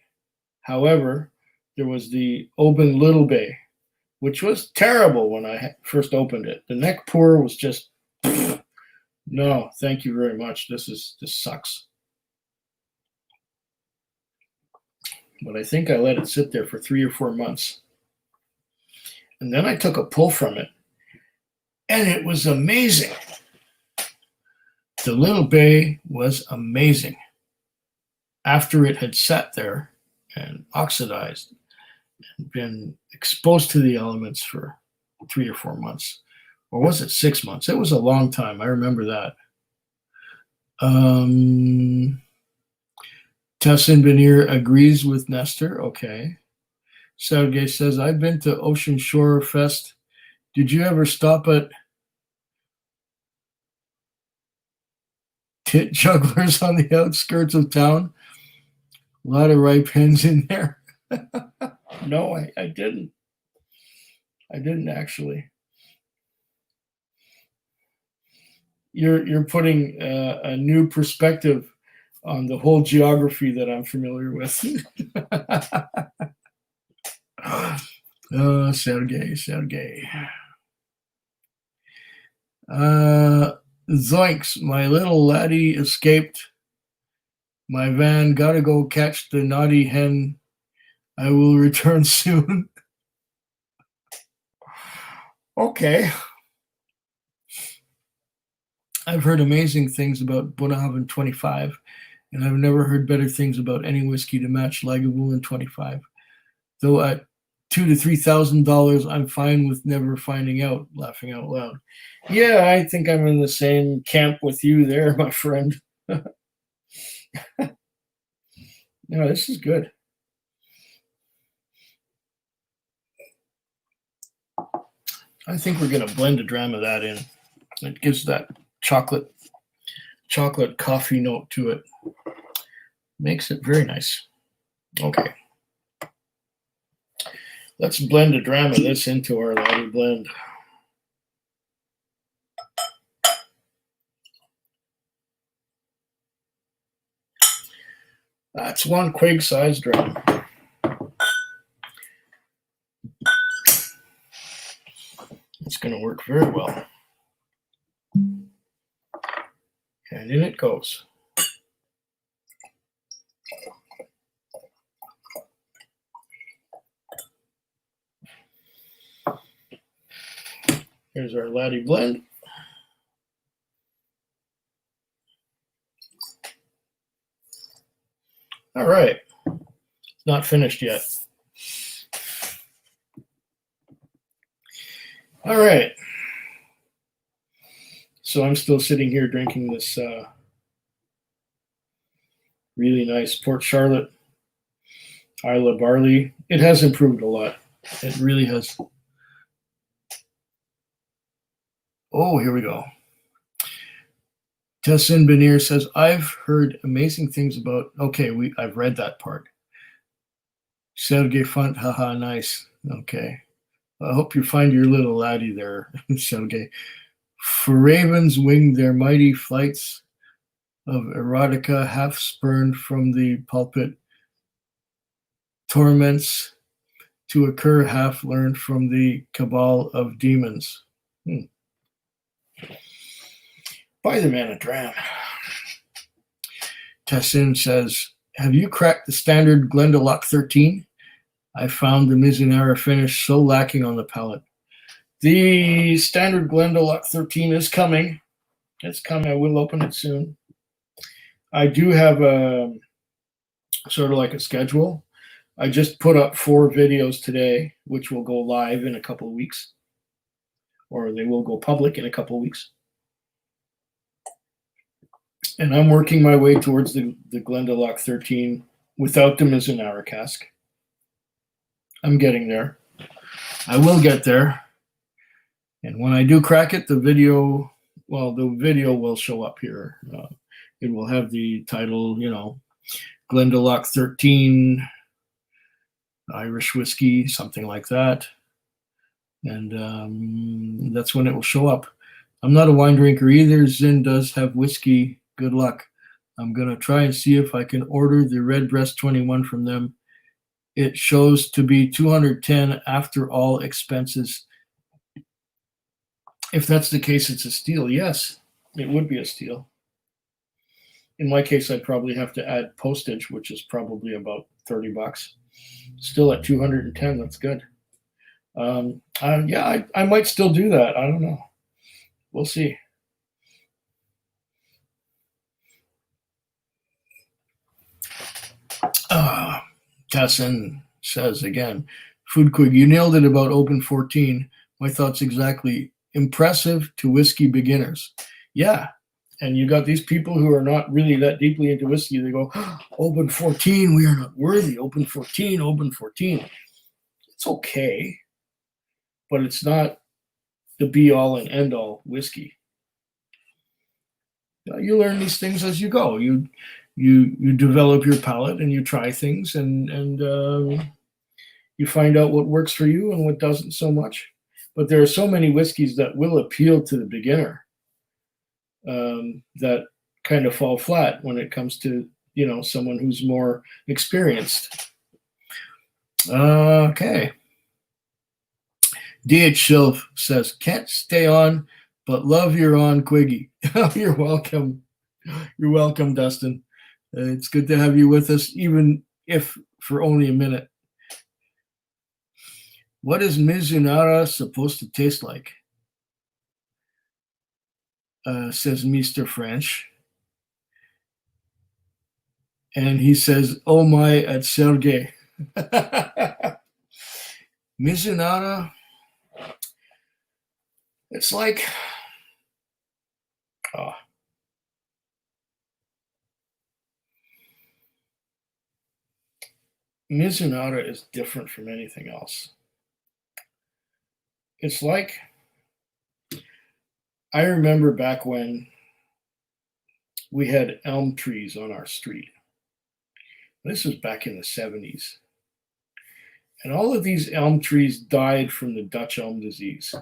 However, there was the Oban Little Bay, which was terrible when I first opened it. The neck pour was just, no, thank you very much. This sucks. But I think I let it sit there for 3 or 4 months. And then I took a pull from it, and it was amazing. The Little Bay was amazing. After it had sat there and oxidized and been exposed to the elements for 3 or 4 months, or was it 6 months? It was a long time. I remember that. Tessin Veneer agrees with Nestor. Okay. Sergey says, I've been to Ocean Shore Fest. Did you ever stop at Tit Jugglers on the outskirts of town? A lot of ripe hens in there. No, I didn't. I didn't actually. You're putting a new perspective on the whole geography that I'm familiar with. Oh, Sergey. Zoinks, my little laddie escaped my van. Gotta go catch the naughty hen. I will return soon. Okay. I've heard amazing things about Bunnahabhain 25, and I've never heard better things about any whiskey to match Lagavulin 25. Though at $2,000 to $3,000, I'm fine with never finding out, laughing out loud. Yeah, I think I'm in the same camp with you there, my friend. No, this is good. I think we're going to blend a dram of that in. It gives that chocolate coffee note to it. Makes it very nice. Okay. Let's blend a dram of this into our laddie blend. That's one quig size dram. It's going to work very well. And in it goes. Here's our laddie blend. All right. It's not finished yet. All right. So I'm still sitting here drinking this really nice Port Charlotte Isla barley. It has improved a lot. It really has. Oh, here we go. Tessin Beneer says, I've heard amazing things about, okay, I've read that part. Sergey Funt, haha, nice. Okay. I hope you find your little laddie there, Sergey. For ravens wing their mighty flights of erotica, half spurned from the pulpit, torments to occur, half learned from the cabal of demons. Buy the man a dram. Tessin says, have you cracked the standard Glendalough 13? I found the Mizunara finish so lacking on the palate. The standard Glendalough 13 is coming. It's coming. I will open it soon. I do have a sort of like a schedule. I just put up 4 videos today, which will go live in a couple of weeks, or they will go public in a couple of weeks. And I'm working my way towards the Glendalough 13 without the Mizunara cask. I'm getting there. I will get there. And when I do crack it, the video will show up here. It will have the title, Glendalough 13 Irish whiskey, something like that. And that's when it will show up. I'm not a wine drinker either. Zin does have whiskey. Good luck. I'm going to try and see if I can order the Redbreast 21 from them. It shows to be $210 after all expenses. If that's the case, it's a steal. Yes, it would be a steal. In my case, I'd probably have to add postage, which is probably about $30. Still at $210, that's good. I might still do that. I don't know. We'll see. Tassin says again, Food Quig, you nailed it about Open 14. My thoughts exactly. Impressive to whiskey beginners. Yeah. And you got these people who are not really that deeply into whiskey. They go, Open 14, we are not worthy. Open 14, Open 14. It's okay, but it's not the be-all and end-all whiskey. You learn these things as you go. You develop your palate and you try things and you find out what works for you and what doesn't so much. But there are so many whiskeys that will appeal to the beginner that kind of fall flat when it comes to someone who's more experienced. Okay. DH Sylv says, can't stay on, but love you're on, Quiggy. You're welcome. You're welcome, Dustin. It's good to have you with us, even if for only a minute. What is Mizunara supposed to taste like? Says Mr. French. And he says, oh my, at Sergey. Mizunara, it's like, Mizunara is different from anything else. It's like I remember back when we had elm trees on our street. This was back in the 70s. And all of these elm trees died from the Dutch elm disease.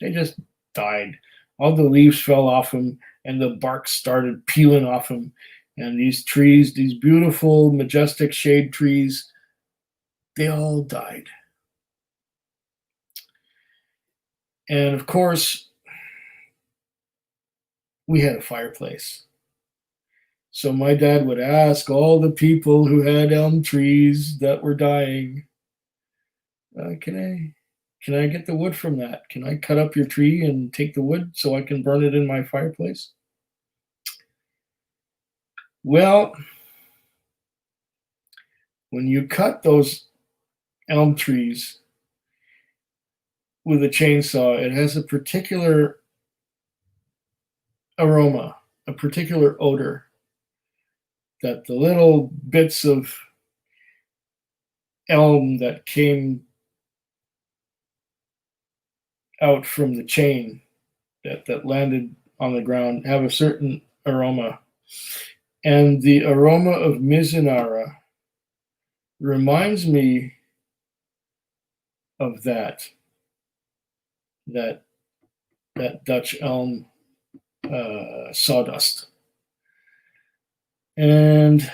They just died. All the leaves fell off them, and the bark started peeling off them. And these trees, these beautiful, majestic shade trees, they all died. And of course, we had a fireplace. So my dad would ask all the people who had elm trees that were dying, can I get the wood from that? Can I cut up your tree and take the wood so I can burn it in my fireplace? Well, when you cut those elm trees with a chainsaw, it has a particular aroma, a particular odor that the little bits of elm that came out from the chain that landed on the ground have a certain aroma. And the aroma of Mizunara reminds me of that Dutch elm sawdust. And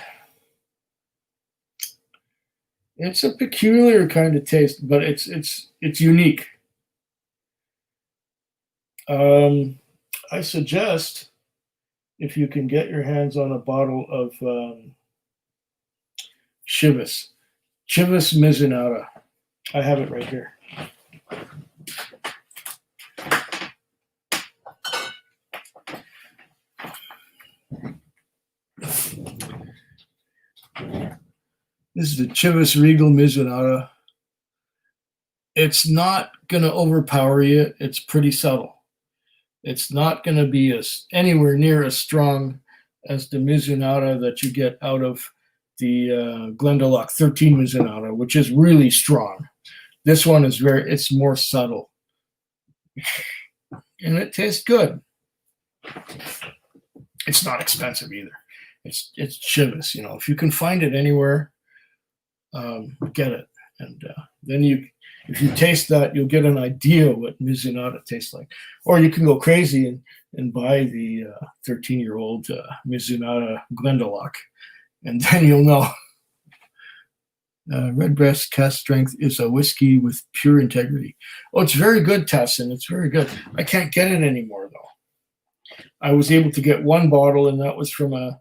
it's a peculiar kind of taste, but it's unique. I suggest, if you can get your hands on a bottle of Chivas Mizunara. I have it right here. This is the Chivas Regal Mizunara. It's not going to overpower you. It's pretty subtle. It's not going to be anywhere near as strong as the Mizunara that you get out of the Glendalough 13 Mizunara, which is really strong. This one is it's more subtle. And it tastes good. It's not expensive either. It's Chivas, if you can find it anywhere, get it. And then if you taste that, you'll get an idea what Mizunara tastes like. Or you can go crazy and buy the 13-year-old Mizunara Glendalough, and then you'll know. Redbreast cask strength is a whiskey with pure integrity. Oh, it's very good, Tessin. It's very good. I can't get it anymore, though. I was able to get one bottle, and that was from a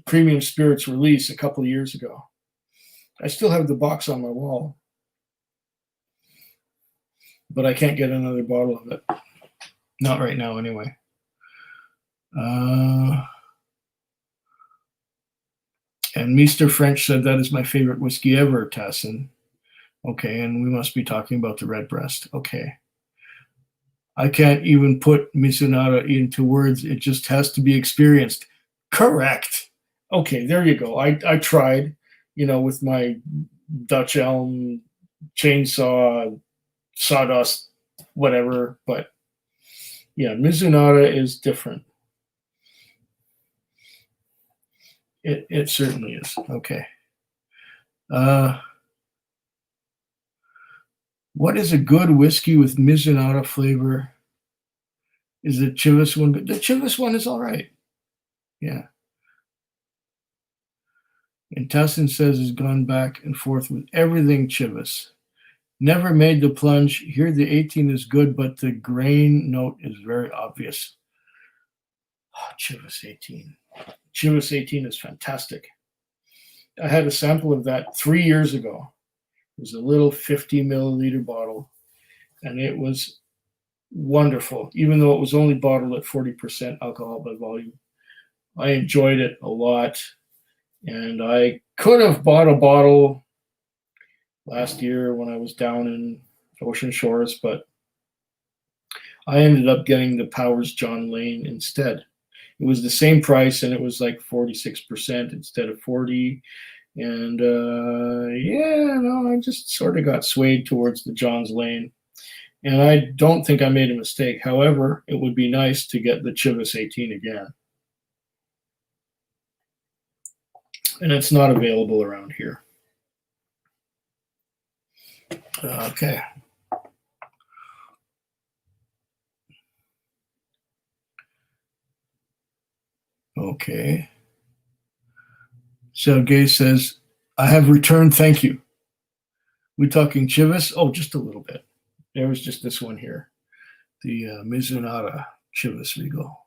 premium spirits release a couple of years ago. I still have the box on my wall, but I can't get another bottle of it. Not right now, anyway. And Mr. French said that is my favorite whiskey ever, Tassin. Okay, and we must be talking about the Redbreast. Okay. I can't even put Mizunara into words. It just has to be experienced. Correct. Okay, there you go. I tried, with my Dutch elm chainsaw, sawdust, whatever. But yeah, Mizunara is different. It certainly is. Okay. What is a good whiskey with Mizunara flavor? Is the Chivas one good? The Chivas one is all right. Yeah. And Tussin says has gone back and forth with everything Chivas. Never made the plunge. Here the 18 is good, but the grain note is very obvious. Oh, Chivas 18. Chivas 18 is fantastic. I had a sample of that 3 years ago. It was a little 50 milliliter bottle, and it was wonderful, even though it was only bottled at 40% alcohol by volume. I enjoyed it a lot, and I could have bought a bottle last year when I was down in Ocean Shores, but I ended up getting the Powers John Lane instead. It was the same price, and it was like 46% instead of 40. And I just sort of got swayed towards the John's Lane. And I don't think I made a mistake. However, it would be nice to get the Chivas 18 again. And it's not available around here. Okay. Okay. Sergey says, I have returned, thank you. We talking Chivas? Oh, just a little bit. There was just this one here. The Mizunara Chivas Regal.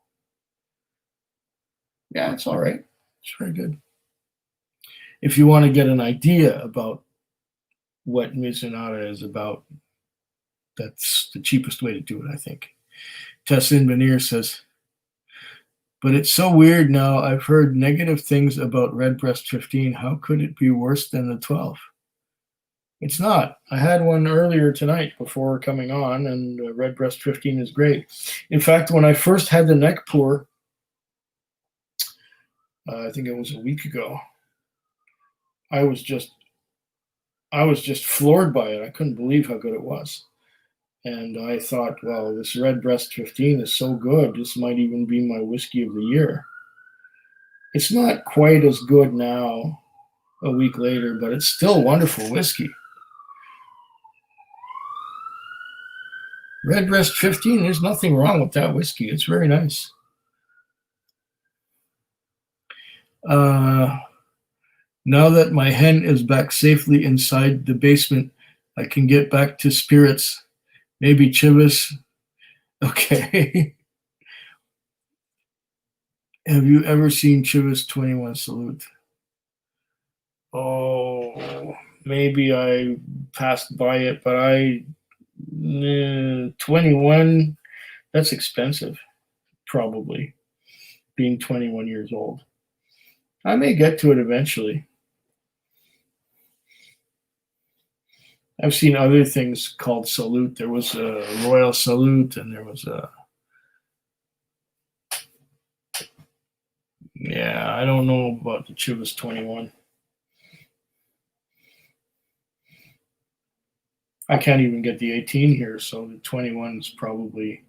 Yeah, it's all right. It's very good. If you want to get an idea about what Mizunara is about, that's the cheapest way to do it, I think. Tessin Veneer says, but it's so weird now. I've heard negative things about Redbreast 15. How could it be worse than the 12? It's not. I had one earlier tonight before coming on, and Redbreast 15 is great. In fact, when I first had the neck pour, I think it was a week ago, I was just floored by it. I couldn't believe how good it was. And I thought, well, this Redbreast 15 is so good. This might even be my whiskey of the year. It's not quite as good now, a week later, but it's still wonderful whiskey. Redbreast 15, there's nothing wrong with that whiskey. It's very nice. Now that my hen is back safely inside the basement, I can get back to spirits. Maybe Chivas. Okay. Have you ever seen Chivas 21 Salute? Oh, maybe I passed by it, but 21, that's expensive, probably, being 21 years old. I may get to it eventually. I've seen other things called Salute. There was a Royal Salute, and there was a... Yeah, I don't know about the Chivas 21. I can't even get the 18 here, so the 21 is probably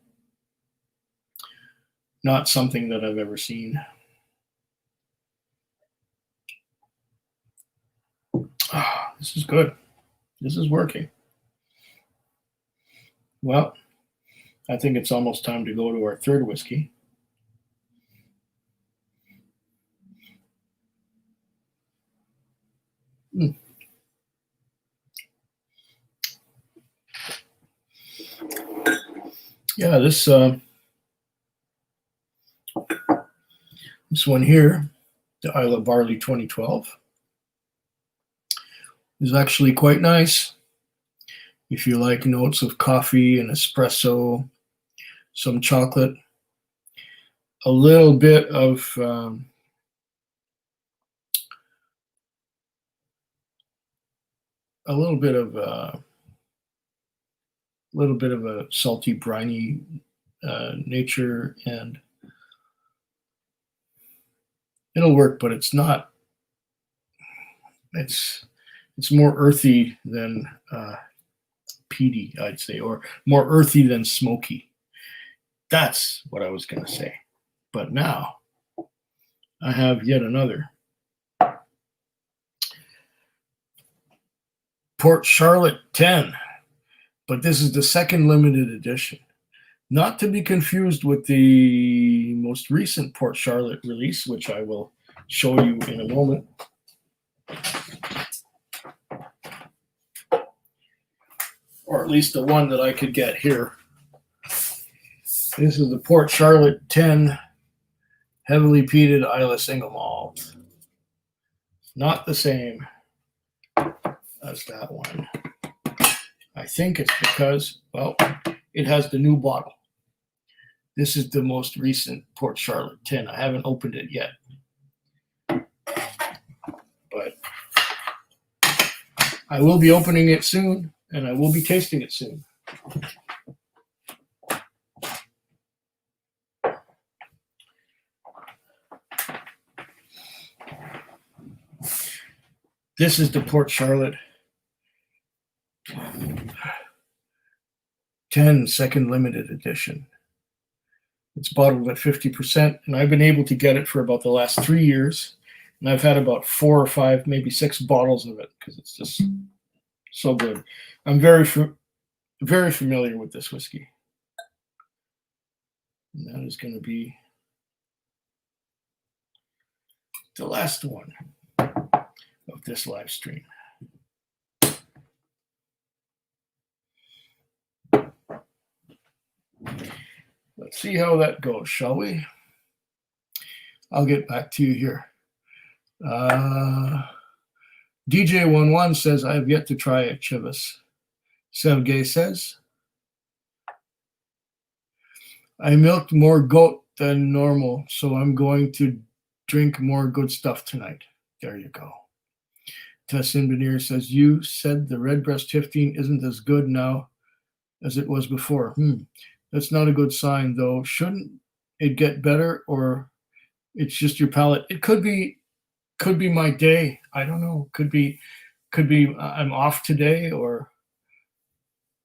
not something that I've ever seen. Ah, this is good. This is working. Well, I think it's almost time to go to our third whiskey. Yeah, this one here, the Isla Barley 2012, is actually quite nice. If you like notes of coffee and espresso, some chocolate, a little bit of a salty, briny nature, and it'll work, but it's not. It's more earthy than peaty, I'd say, or more earthy than smoky. That's what I was going to say. But now I have yet another Port Charlotte 10, but this is the second limited edition. Not to be confused with the most recent Port Charlotte release, which I will show you in a moment. Or at least the one that I could get here. This is the Port Charlotte 10 heavily peated Isla single malt. Not the same as that one. I think it's because, well, it has the new bottle. This is the most recent Port Charlotte 10. I haven't opened it yet. But I will be opening it soon, and I will be tasting it soon. This is the Port Charlotte 10 second limited edition. It's bottled at 50%, and I've been able to get it for about the last 3 years. And I've had about 4 or 5, maybe 6 bottles of it because it's just so good. I'm very familiar with this whiskey. And that is going to be the last one of this live stream. Let's see how that goes, shall we? I'll get back to you here. DJ11 says, I have yet to try it, Chivas. Sergey says, I milked more goat than normal, so I'm going to drink more good stuff tonight. There you go. Tess Inveneer says, you said the Redbreast 15 isn't as good now as it was before. That's not a good sign, though. Shouldn't it get better, or it's just your palate? It could be my day. I don't know. Could be I'm off today,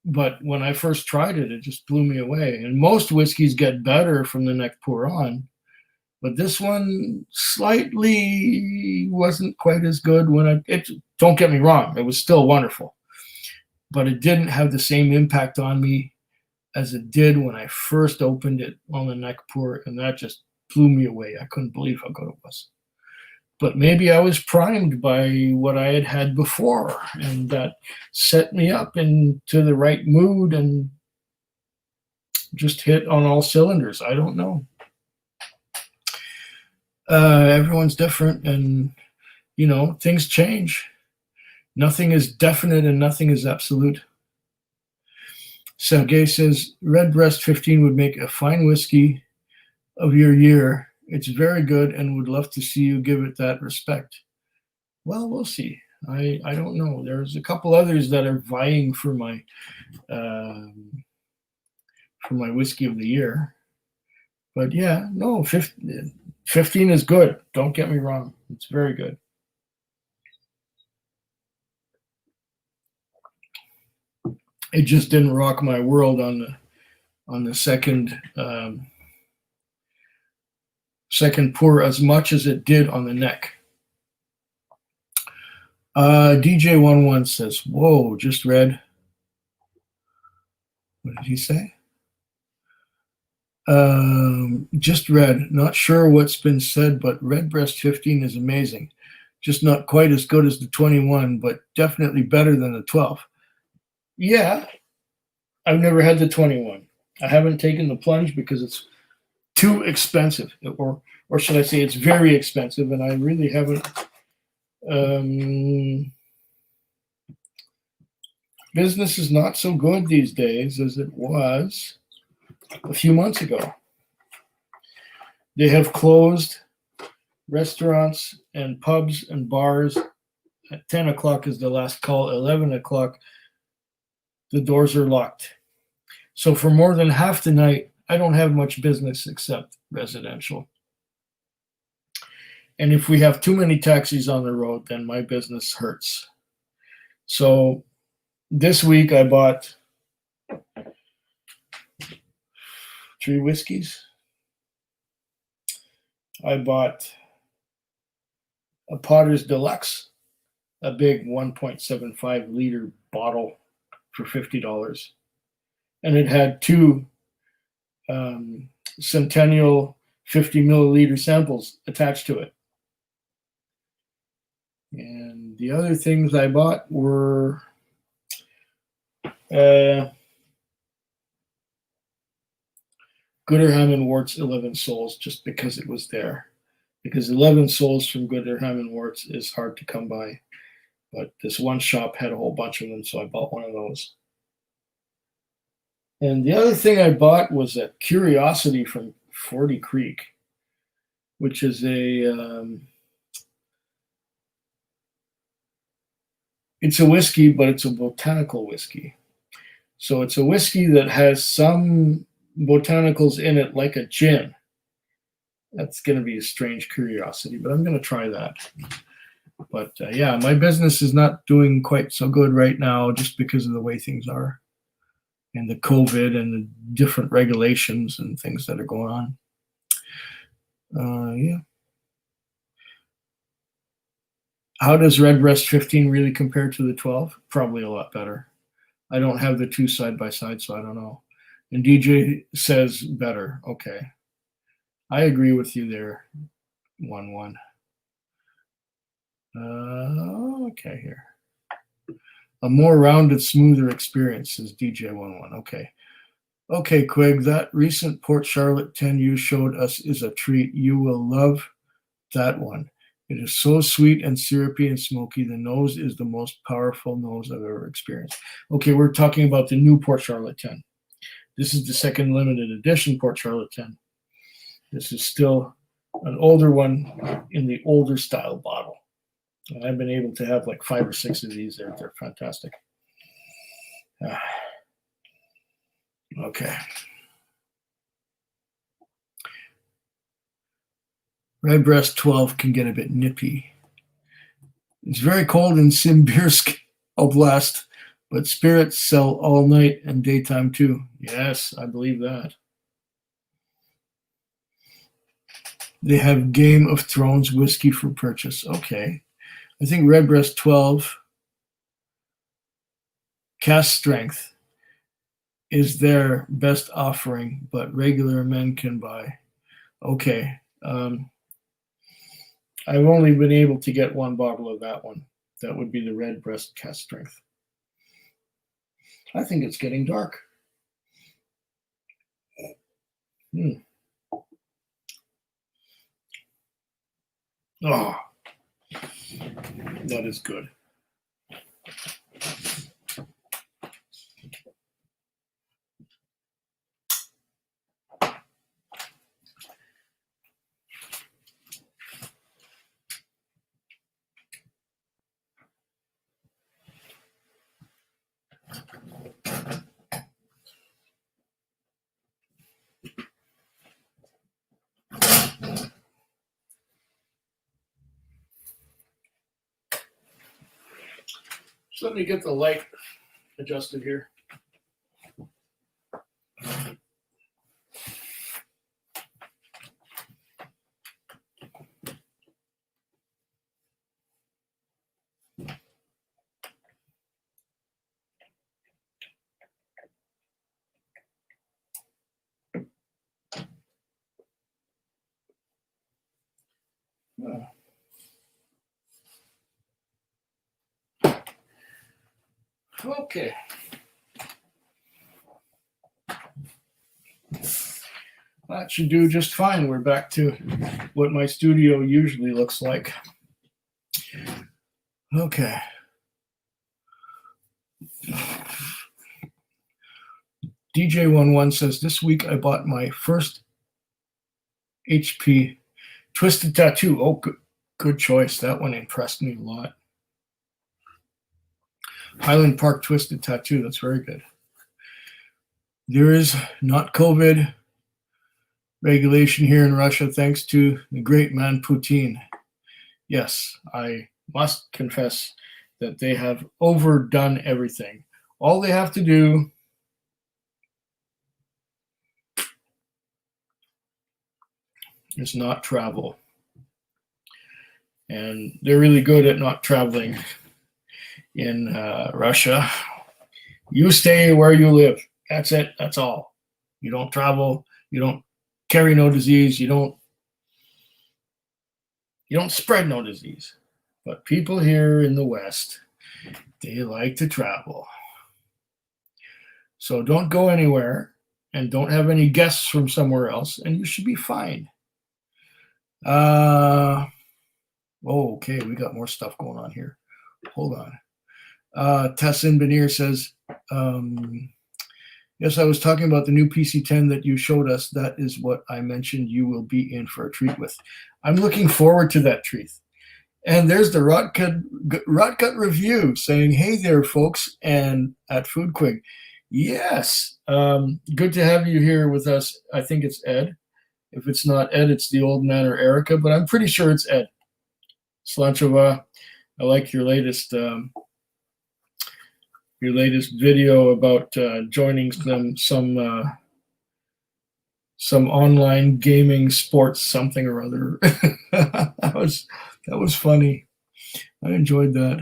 but when I first tried it, it just blew me away. And most whiskeys get better from the neck pour on, but this one slightly wasn't quite as good don't get me wrong, it was still wonderful, but it didn't have the same impact on me as it did when I first opened it on the neck pour, and that just blew me away. I couldn't believe how good it was. But maybe I was primed by what I had had before, and that set me up into the right mood and just hit on all cylinders. I don't know. Everyone's different, and, things change. Nothing is definite and nothing is absolute. Sergey says, Redbreast 15 would make a fine whiskey of your year. It's very good and would love to see you give it that respect. Well, we'll see. I don't know. There's a couple others that are vying for my whiskey of the year. But yeah, no, 15 is good. Don't get me wrong. It's very good. It just didn't rock my world on the second pour as much as it did on the neck. DJ11 says, whoa, just read. What did he say? Just read. Not sure what's been said, but Redbreast 15 is amazing. Just not quite as good as the 21, but definitely better than the 12. Yeah, I've never had the 21. I haven't taken the plunge because it's too expensive, or should I say it's very expensive, and I really haven't. Business is not so good these days as it was a few months ago. They have closed restaurants and pubs and bars. At 10 o'clock is the last call. 11 o'clock, the doors are locked. So for more than half the night, I don't have much business except residential. And if we have too many taxis on the road, then my business hurts. So this week I bought 3 whiskeys. I bought a Potter's Deluxe, a big 1.75 liter bottle for $50. And it had 2 Centennial 50 milliliter samples attached to it. And the other things I bought were Gooderham and Worts 11 Souls, just because it was there. Because 11 Souls from Gooderham and Worts is hard to come by. But this one shop had a whole bunch of them, so I bought one of those. And the other thing I bought was a Curiosity from 40 Creek, which is it's a whiskey, but it's a botanical whiskey. So it's a whiskey that has some botanicals in it, like a gin. That's going to be a strange curiosity, but I'm going to try that. But yeah, my business is not doing quite so good right now just because of the way things are. and the COVID and the different regulations and things that are going on. Yeah. How does Redbreast 15 really compare to the 12? Probably a lot better. I don't have the two side by side, so I don't know. And DJ says better. Okay. I agree with you there, 1-1. Okay, here. A more rounded, smoother experience, says DJ 1-1. Okay. Okay, Quig, that recent Port Charlotte 10 you showed us is a treat. You will love that one. It is so sweet and syrupy and smoky. The nose is the most powerful nose I've ever experienced. Okay, we're talking about the new Port Charlotte 10. This is the second limited edition Port Charlotte 10. This is still an older one in the older style bottle. And I've been able to have like 5 or 6 of these. They're fantastic. Okay. Redbreast 12 can get a bit nippy. It's very cold in Simbirsk Oblast, but spirits sell all night and daytime too. Yes, I believe that. They have Game of Thrones whiskey for purchase. Okay. I think Redbreast 12 cask strength is their best offering, but regular men can buy. Okay. I've only been able to get one bottle of that one. That would be the Redbreast cask strength. I think it's getting dark. Oh, that is good. So let me get the light adjusted here. Okay. That should do just fine. We're back to what my studio usually looks like. Okay. DJ11 says, this week I bought my first HP Twisted Tattoo. Oh, good choice. That one impressed me a lot. Highland Park Twisted Tattoo. That's very good. There is not COVID regulation here in Russia thanks to the great man Putin. Yes, I must confess that they have overdone everything. All they have to do is not travel. And they're really good at not traveling in Russia. You stay where you live. That's it. That's all. You don't travel. You don't carry no disease. You don't spread no disease. But people here in the West, they like to travel. So don't go anywhere and don't have any guests from somewhere else, and you should be fine. Okay, we got more stuff going on here. Hold on. Tassin Benir says, yes, I was talking about the new PC-10 that you showed us. That is what I mentioned you will be in for a treat with. I'm looking forward to that treat. And there's the Rotgut review saying, hey there, folks, and at FoodQuig. Yes, good to have you here with us. I think it's Ed. If it's not Ed, it's the old man or Erica, but I'm pretty sure it's Ed. Slanchova, I like your latest your latest video about joining some online gaming sports something or other. that was funny. I enjoyed that.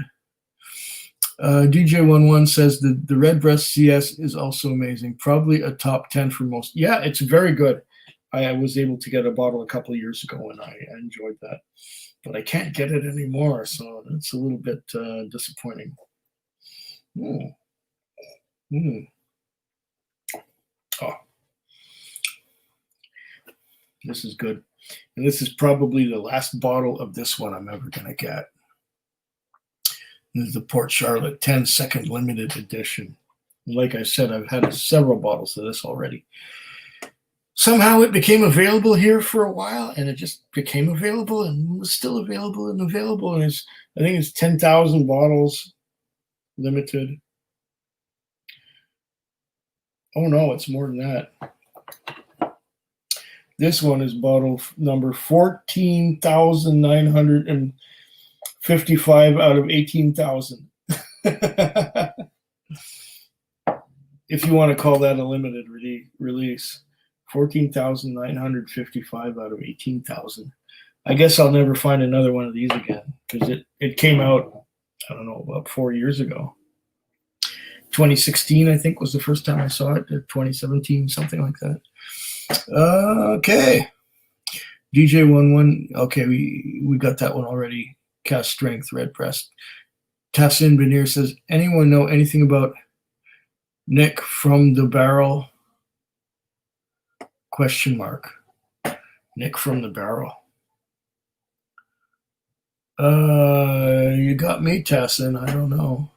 DJ11 says the Redbreast CS is also amazing. Probably a top 10 for most. Yeah, it's very good. I was able to get a bottle a couple of years ago, and I enjoyed that. But I can't get it anymore, so it's a little bit disappointing. Mm. Mm. Oh, this is good. And this is probably the last bottle of this one I'm ever going to get. This is the Port Charlotte 10-second limited edition. Like I said, I've had several bottles of this already. Somehow it became available here for a while, and it just became available and was still available and available. And I think it's 10,000 bottles limited. Oh no, it's more than that. This one is bottle number 14,955 out of 18,000. If you want to call that a limited release. 14,955 out of 18,000. I guess I'll never find another one of these again because it came out, I don't know, about 4 years ago. 2016, I think, was the first time I saw it. 2017, something like that. Okay. DJ11. Okay, we got that one already. Cask strength, Redbreast. Tassin Beneer says, anyone know anything about Nick from the Barrel? Question mark. Nick from the Barrel. You got me, Tassin. I don't know.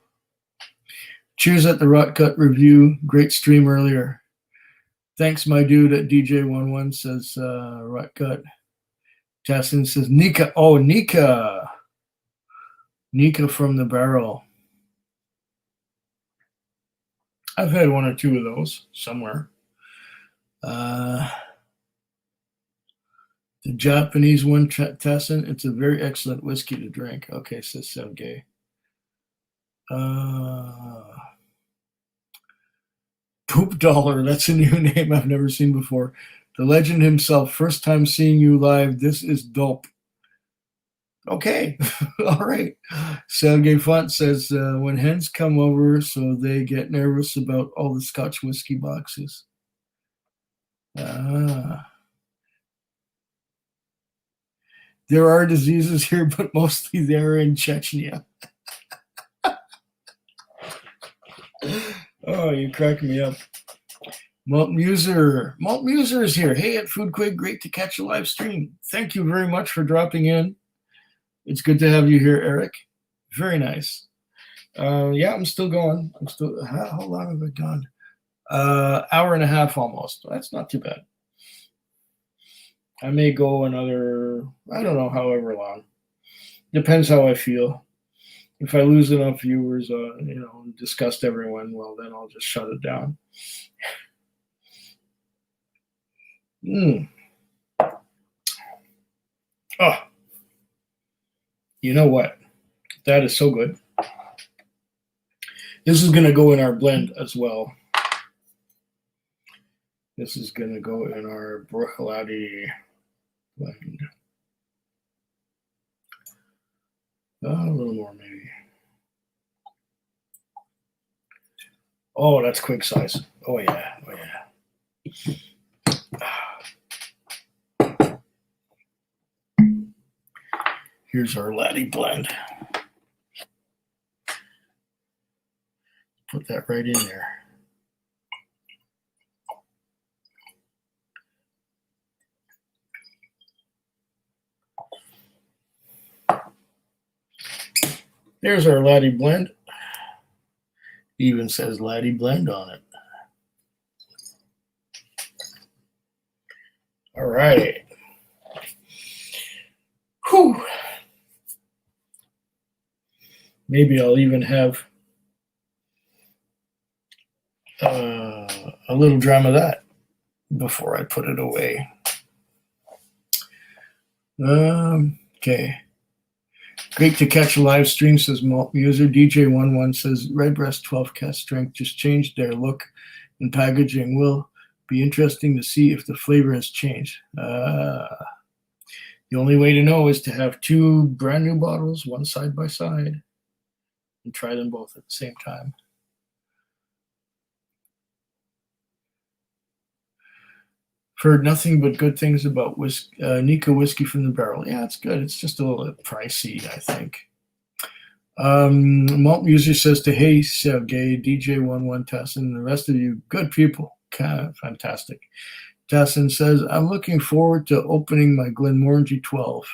Cheers at the Rot Gut review. Great stream earlier. Thanks, my dude at DJ11 says Rot Gut. Tassin says Nika. Oh, Nika. Nika from the Barrel. I've had one or two of those somewhere. The Japanese one, Tassin, it's a very excellent whiskey to drink. Okay, says Sergey. Poop Dollar, that's a new name I've never seen before. The legend himself, first time seeing you live. This is dope. Okay, all right. Sergey Font says, when hens come over, so they get nervous about all the Scotch whiskey boxes. There are diseases here, but mostly they're in Chechnya. Oh, you crack me up. Malt Muser is here. Hey, at Food Quig, great to catch a live stream. Thank you very much for dropping in. It's good to have you here, Eric. Very nice. Yeah, I'm still going. How long have I gone? Hour and a half almost. That's not too bad. I may go another, I don't know, however long. Depends how I feel. If I lose enough viewers, disgust everyone, well, then I'll just shut it down. Oh, you know what? That is so good. This is going to go in our blend as well. This is going to go in our Bruichladdich blend. A little more, maybe. Oh, that's quick size. Oh, yeah. Oh, yeah. Here's our Laddie blend. Put that right in there. There's our Laddie blend. Even says Laddie blend on it. All right. Whew. Maybe I'll even have a little dram of that before I put it away. Okay. Great to catch a live stream, says Malt Muser. DJ11 says Redbreast 12 cask strength just changed their look and packaging. Will be interesting to see if the flavor has changed. The only way to know is to have two brand new bottles, one side by side, and try them both at the same time. Heard nothing but good things about Nika whiskey from the barrel. Yeah, it's good. It's just a little pricey, I think. Malt Muser says to Hey Sergey, DJ11 Tassin, and the rest of you, good people. Fantastic. Tassin says, I'm looking forward to opening my Glenmorangie 12.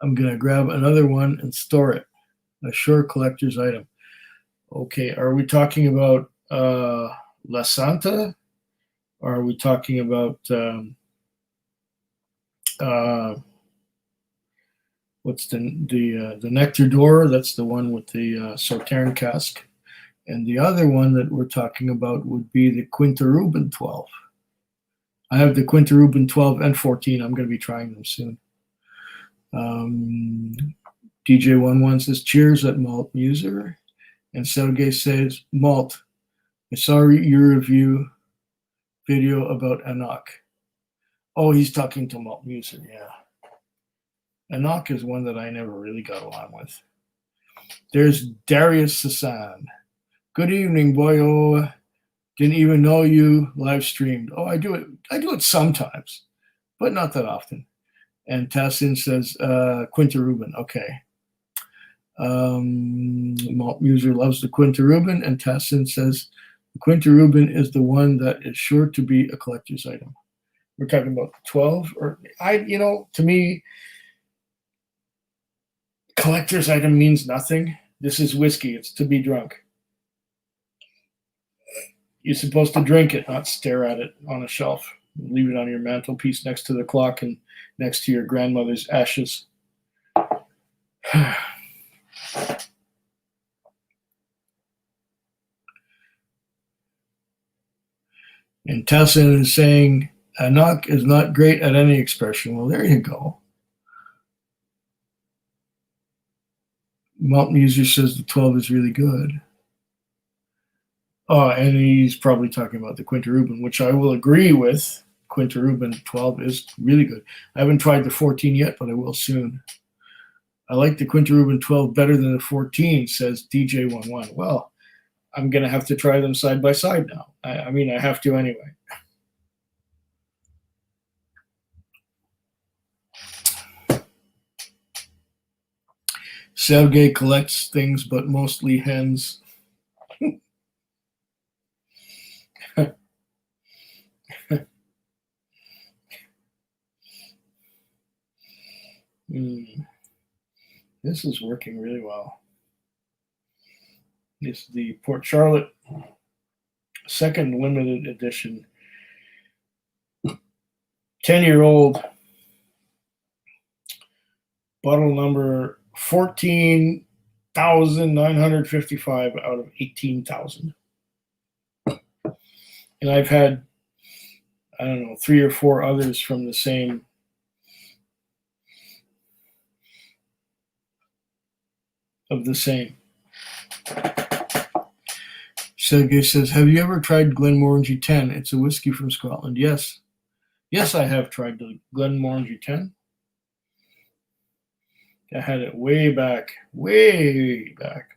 I'm going to grab another one and store it. A sure collector's item. Okay, are we talking about La Santa? Or are we talking about what's the Nectar d'Or? That's the one with the Sauterne cask. And the other one that we're talking about would be the Quinta Ruben 12. I have the Quinta Ruben 12 and 14. I'm going to be trying them soon. DJ11 says, cheers at Malt Muser. And Sergey says, Malt, I saw your review video about Anak. Oh, he's talking to Malt Muser, yeah. Anak is one that I never really got along with. There's Darius Sasan. Good evening, boyo. Didn't even know you live streamed. Oh, I do it sometimes, but not that often. And Tassin says, Quinta Ruben, okay. Malt Muser loves the Quinta Ruben, and Tassin says, the Quinta Ruben is the one that is sure to be a collector's item. We're talking about 12, or to me, collector's item means nothing. This is whiskey. It's to be drunk. You're supposed to drink it, not stare at it on a shelf. Leave it on your mantelpiece next to the clock and next to your grandmother's ashes. And Tassin is saying, Anak is not great at any expression. Well, there you go. Malt Muser says the 12 is really good. Oh, and he's probably talking about the Quinta Ruben, which I will agree with. Quinta Ruben 12 is really good. I haven't tried the 14 yet, but I will soon. I like the Quinta Ruben 12 better than the 14, says DJ11. Well, I'm going to have to try them side by side now. I mean, I have to anyway. Sergey collects things, but mostly hens. This is working really well. This is the Port Charlotte second limited edition 10-year-old bottle number 14,955 out of 18,000. And I've had, I don't know, 3 or 4 others from the same of the same. Sergey says, have you ever tried Glenmorangie 10? It's a whiskey from Scotland. Yes. Yes, I have tried the Glenmorangie 10. I had it way back,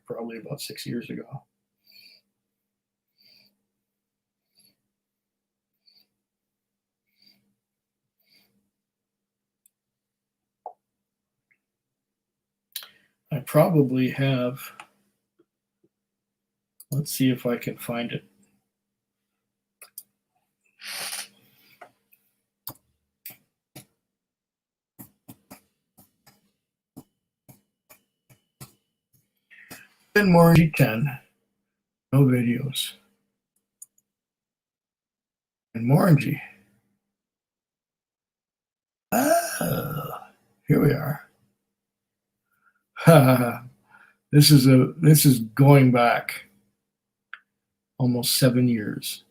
probably about 6 years ago. I probably have, let's see if I can find it. Glenmorangie 10, no videos. Glenmorangie. Ah, here we are. This is going back almost 7 years.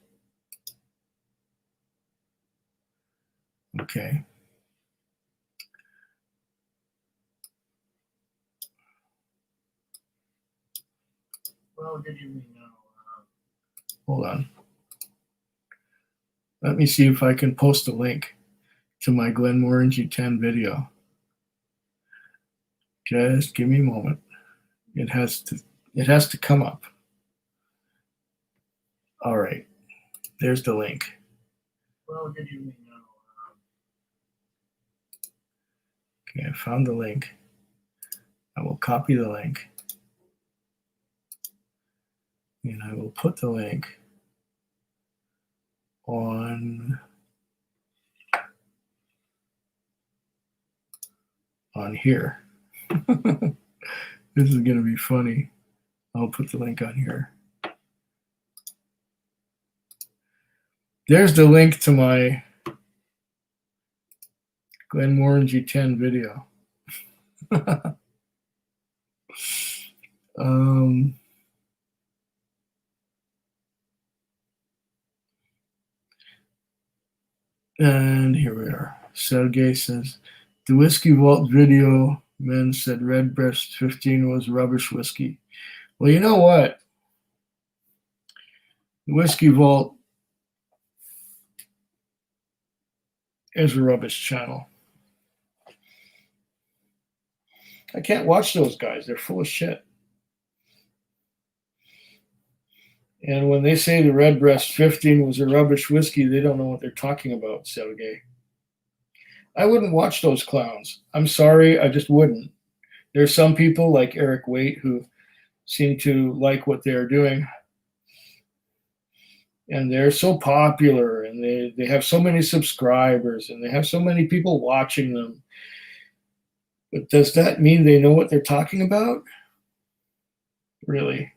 Okay. Well, did you know? Hold on. Let me see if I can post a link to my Glenmorangie 10 video. Just give me a moment. It has to come up. All right. There's the link. Well, did you know? Okay, I found the link. I will copy the link. And I will put the link on here. This is going to be funny. I'll put the link on here. There's the link to my Glenmorangie 10 video. And here we are. Sergey says, the Whiskey Vault video men said Redbreast 15 was rubbish whiskey. Well, you know what? The Whiskey Vault is a rubbish channel. I can't watch those guys. They're full of shit. And when they say the Redbreast 15 was a rubbish whiskey, they don't know what they're talking about, Sergey. I wouldn't watch those clowns. I'm sorry, I just wouldn't. There's some people like Eric Waite who seem to like what they're doing. And they're so popular, and they have so many subscribers, and they have so many people watching them. But does that mean they know what they're talking about? Really?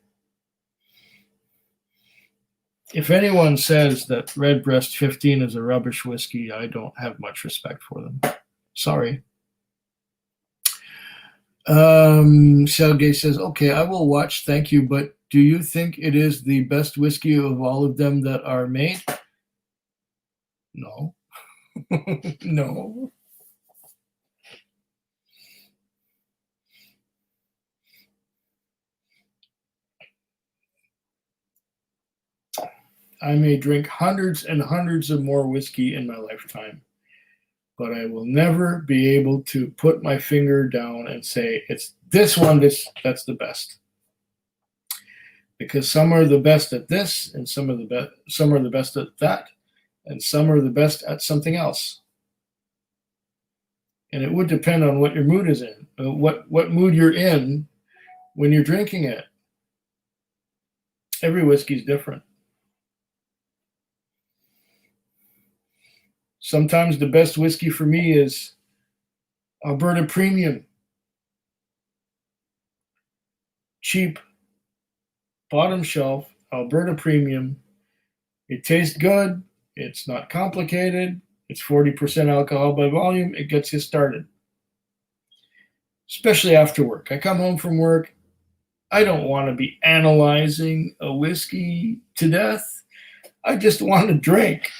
If anyone says that Redbreast 15 is a rubbish whiskey, I don't have much respect for them. Sorry. Sergey says, okay, I will watch, thank you, but do you think it is the best whiskey of all of them that are made? No. No. I may drink hundreds and hundreds of more whiskey in my lifetime, but I will never be able to put my finger down and say, it's this one, that's the best. Because some are the best at this, and some are the best at that, and some are the best at something else. And it would depend on what your mood is in, what mood you're in when you're drinking it. Every whiskey is different. Sometimes the best whiskey for me is Alberta Premium. Cheap, bottom shelf, Alberta Premium. It tastes good. It's not complicated. It's 40% alcohol by volume. It gets you started. Especially after work. I come home from work. I don't want to be analyzing a whiskey to death. I just want to drink.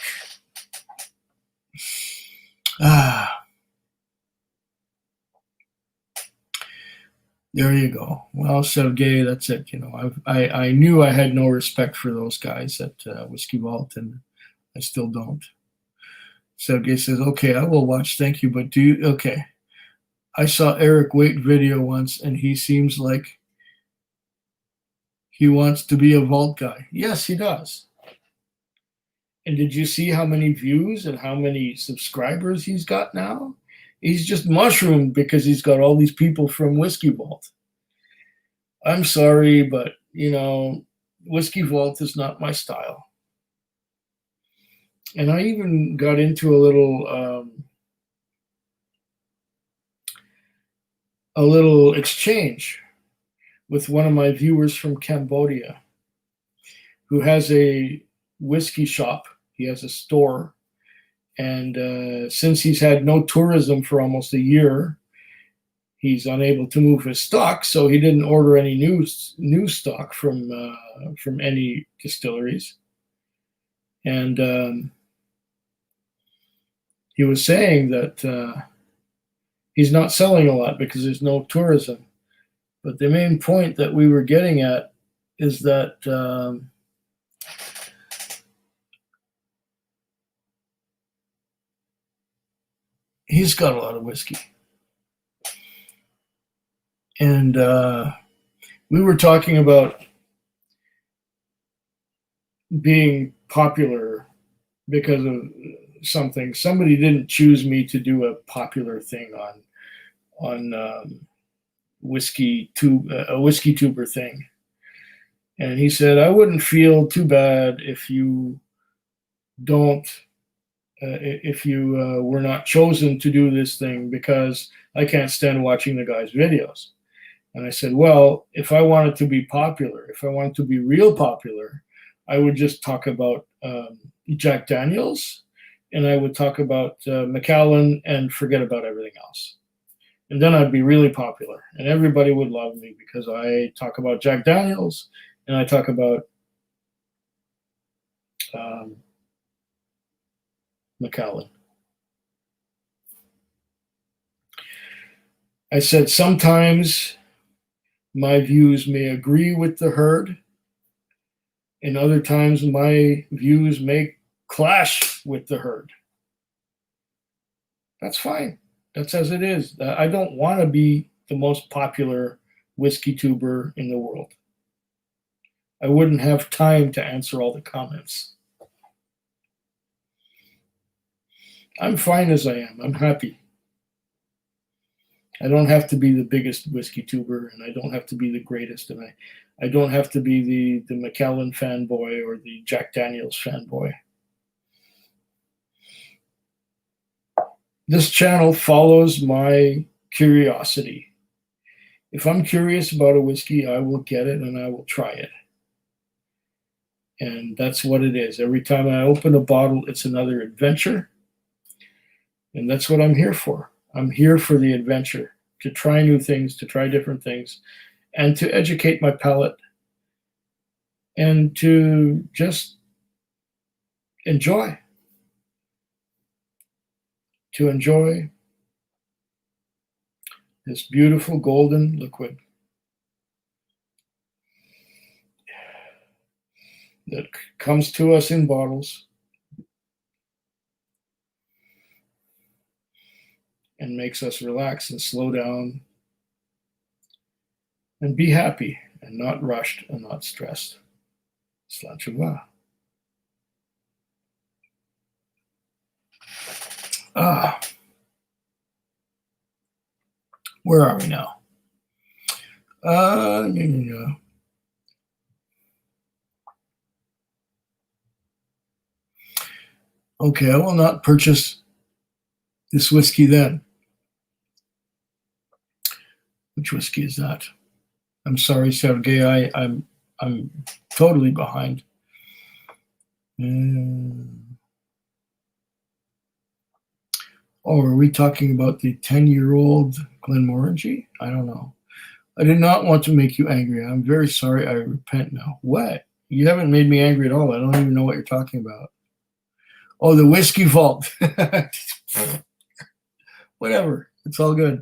There you go. Well, Sergey, that's it. You know, I knew I had no respect for those guys at Whiskey Vault, and I still don't. Sergey says, okay, I will watch. Thank you. But okay. I saw Eric Waite video once, and he seems like he wants to be a vault guy. Yes, he does. And did you see how many views and how many subscribers he's got now? He's just mushroomed because he's got all these people from Whiskey Vault. I'm sorry, but, you know, Whiskey Vault is not my style. And I even got into a little exchange with one of my viewers from Cambodia who has a whiskey shop. He has a store. And since he's had no tourism for almost a year, he's unable to move his stock. So he didn't order any new stock from any distilleries. And he was saying that he's not selling a lot because there's no tourism. But the main point that we were getting at is that he's got a lot of whiskey. And we were talking about being popular because of something. Somebody didn't choose me to do a popular thing on whiskey tube, a whiskey tuber thing. And he said, I wouldn't feel too bad if you don't, if you were not chosen to do this thing, because I can't stand watching the guy's videos. And I said, well, if I wanted to be popular, if I wanted to be real popular, I would just talk about Jack Daniels, and I would talk about Macallan and forget about everything else. And then I'd be really popular, and everybody would love me because I talk about Jack Daniels and I talk about Macallan. I said sometimes my views may agree with the herd, and other times my views may clash with the herd. That's fine. That's as it is. I don't want to be the most popular whiskey tuber in the world. I wouldn't have time to answer all the comments. I'm fine as I am. I'm happy. I don't have to be the biggest whiskey tuber, and I don't have to be the greatest, and I don't have to be the Macallan fanboy or the Jack Daniels fanboy. This channel follows my curiosity. If I'm curious about a whiskey, I will get it and I will try it. And that's what it is. Every time I open a bottle, it's another adventure. And that's what I'm here for. I'm here for the adventure, to try new things, to try different things, and to educate my palate, and to just enjoy. To enjoy this beautiful golden liquid that comes to us in bottles and makes us relax and slow down and be happy and not rushed and not stressed. Slanchava. Where are we now? Okay, I will not purchase this whiskey then. Which whiskey is that? I'm sorry, Sergey. I'm totally behind. Oh, are we talking about the 10-year-old Glenmorangie? I don't know. I did not want to make you angry. I'm very sorry. I repent now. What? You haven't made me angry at all. I don't even know what you're talking about. Oh, the whiskey vault. Whatever. It's all good.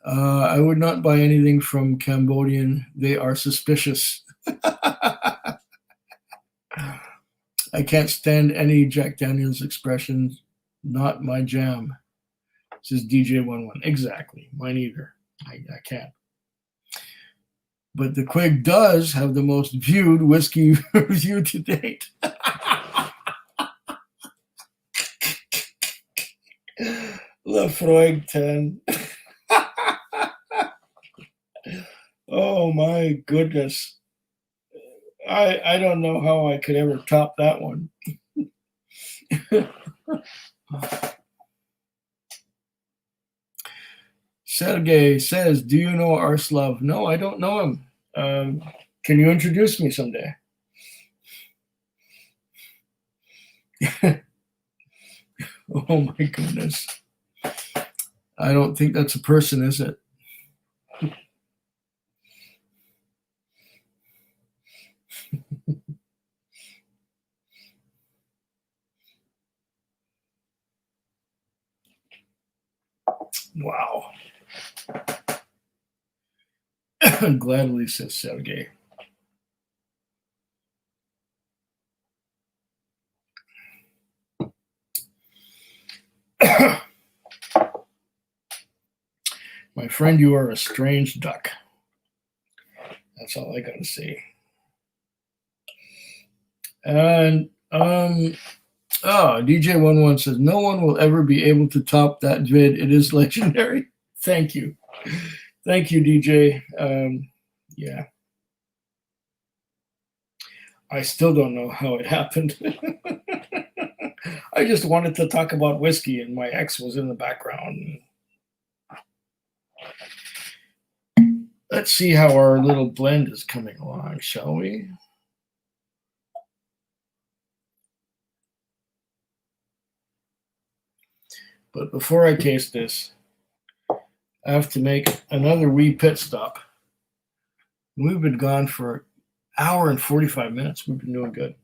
I would not buy anything from Cambodian. They are suspicious. I can't stand any Jack Daniels expressions. Not my jam. Says DJ11. Exactly. Mine either. I can't. But the Quig does have the most viewed whiskey review to date. Lefroy 10. Oh my goodness. I don't know how I could ever top that one. Sergey says, do you know Arslav? No, I don't know him. Can you introduce me someday? Oh my goodness. I don't think that's a person, is it? Wow. Gladly, says Sergey. My friend, you are a strange duck. That's all I got to say. And DJ11 says, no one will ever be able to top that vid. It is legendary. Thank you. Thank you, DJ. Yeah. I still don't know how it happened. I just wanted to talk about whiskey, and my ex was in the background. Let's see how our little blend is coming along, shall we? But before I taste this, I have to make another wee pit stop. We've been gone for an hour and 45 minutes. We've been doing good.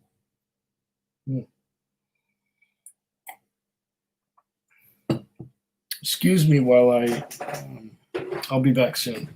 Excuse me while I'll be back soon.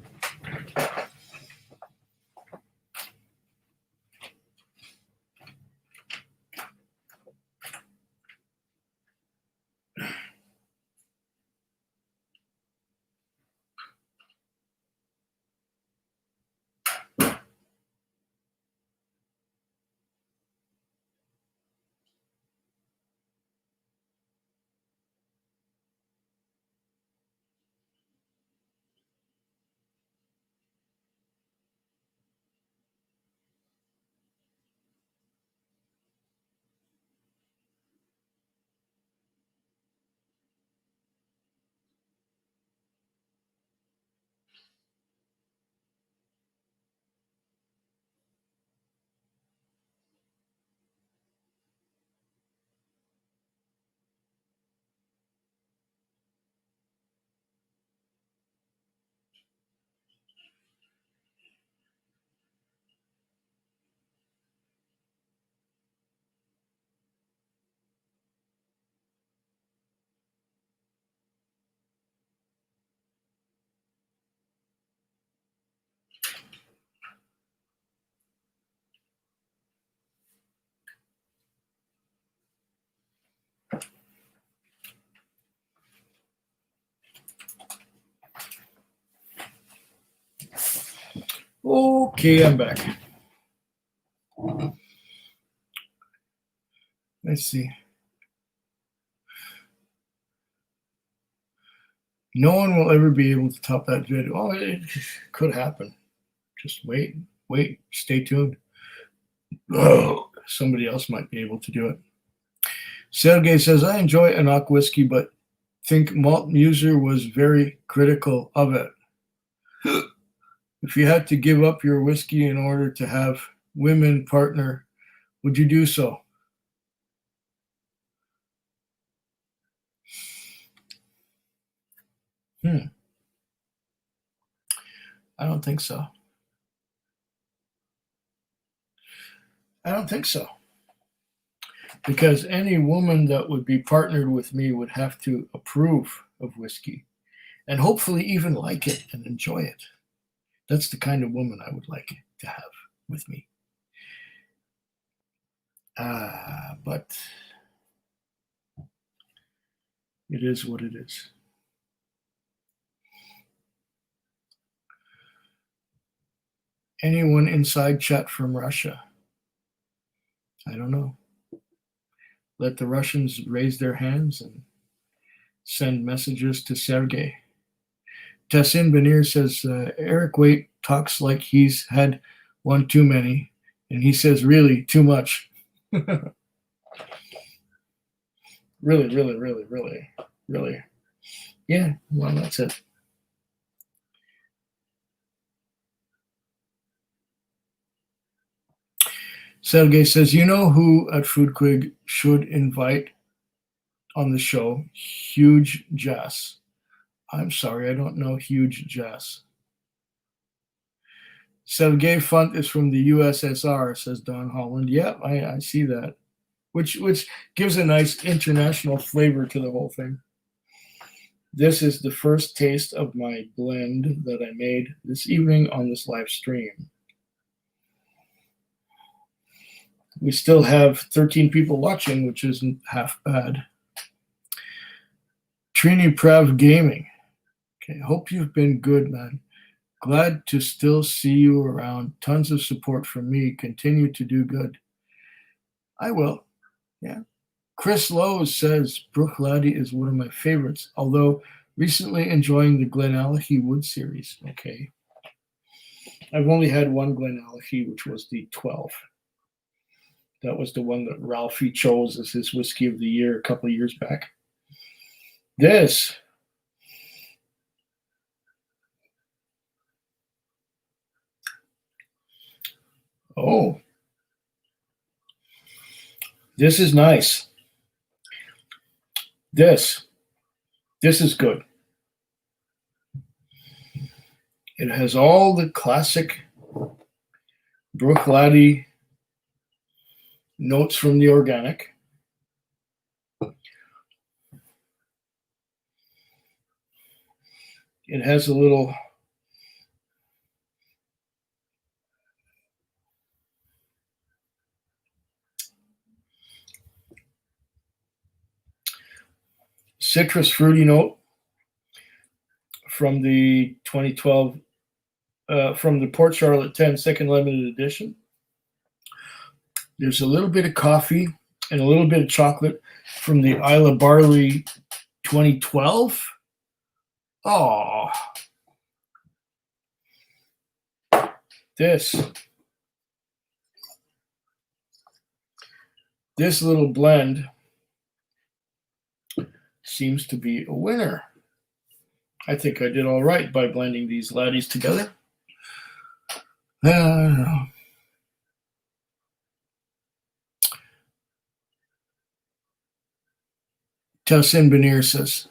Okay, I'm back. Let's see. No one will ever be able to top that video. Oh, it could happen. Just wait, stay tuned. Oh, somebody else might be able to do it. Sergey says, I enjoy Anak whiskey, but think Malt Muser was very critical of it. If you had to give up your whiskey in order to have women partner, would you do so? I don't think so. I don't think so. Because any woman that would be partnered with me would have to approve of whiskey and hopefully even like it and enjoy it. That's the kind of woman I would like to have with me. But it is what it is. Anyone inside chat from Russia? I don't know. Let the Russians raise their hands and send messages to Sergey. Tassin Benir says, Eric Waite talks like he's had one too many, and he says, really, too much. Really. Yeah, well, that's it. Sergey says, you know who at Foodquig should invite on the show? Huge Jazz. I'm sorry, I don't know Huge Jazz. Sergey Funt is from the USSR, says Don Holland. Yeah, I see that, which gives a nice international flavor to the whole thing. This is the first taste of my blend that I made this evening on this live stream. We still have 13 people watching, which isn't half bad. Trini Prav Gaming. Okay, hope you've been good, man. Glad to still see you around. Tons of support from me. Continue to do good. I will. Yeah. Chris Lowe says Bruichladdich is one of my favorites, although recently enjoying the Glenallachie Wood series. Okay. I've only had one Glenallachie, which was the 12. That was the one that Ralphie chose as his whiskey of the year a couple of years back. This. Oh. This is nice. This is good. It has all the classic Bruichladdich notes from the organic. It has a little citrus fruity note from the 2012 from the Port Charlotte 10 second limited edition. There's a little bit of coffee and a little bit of chocolate from the Isla Barley 2012. Oh, this little blend seems to be a winner. I think I did all right by blending these laddies together. Tassin Beneer says,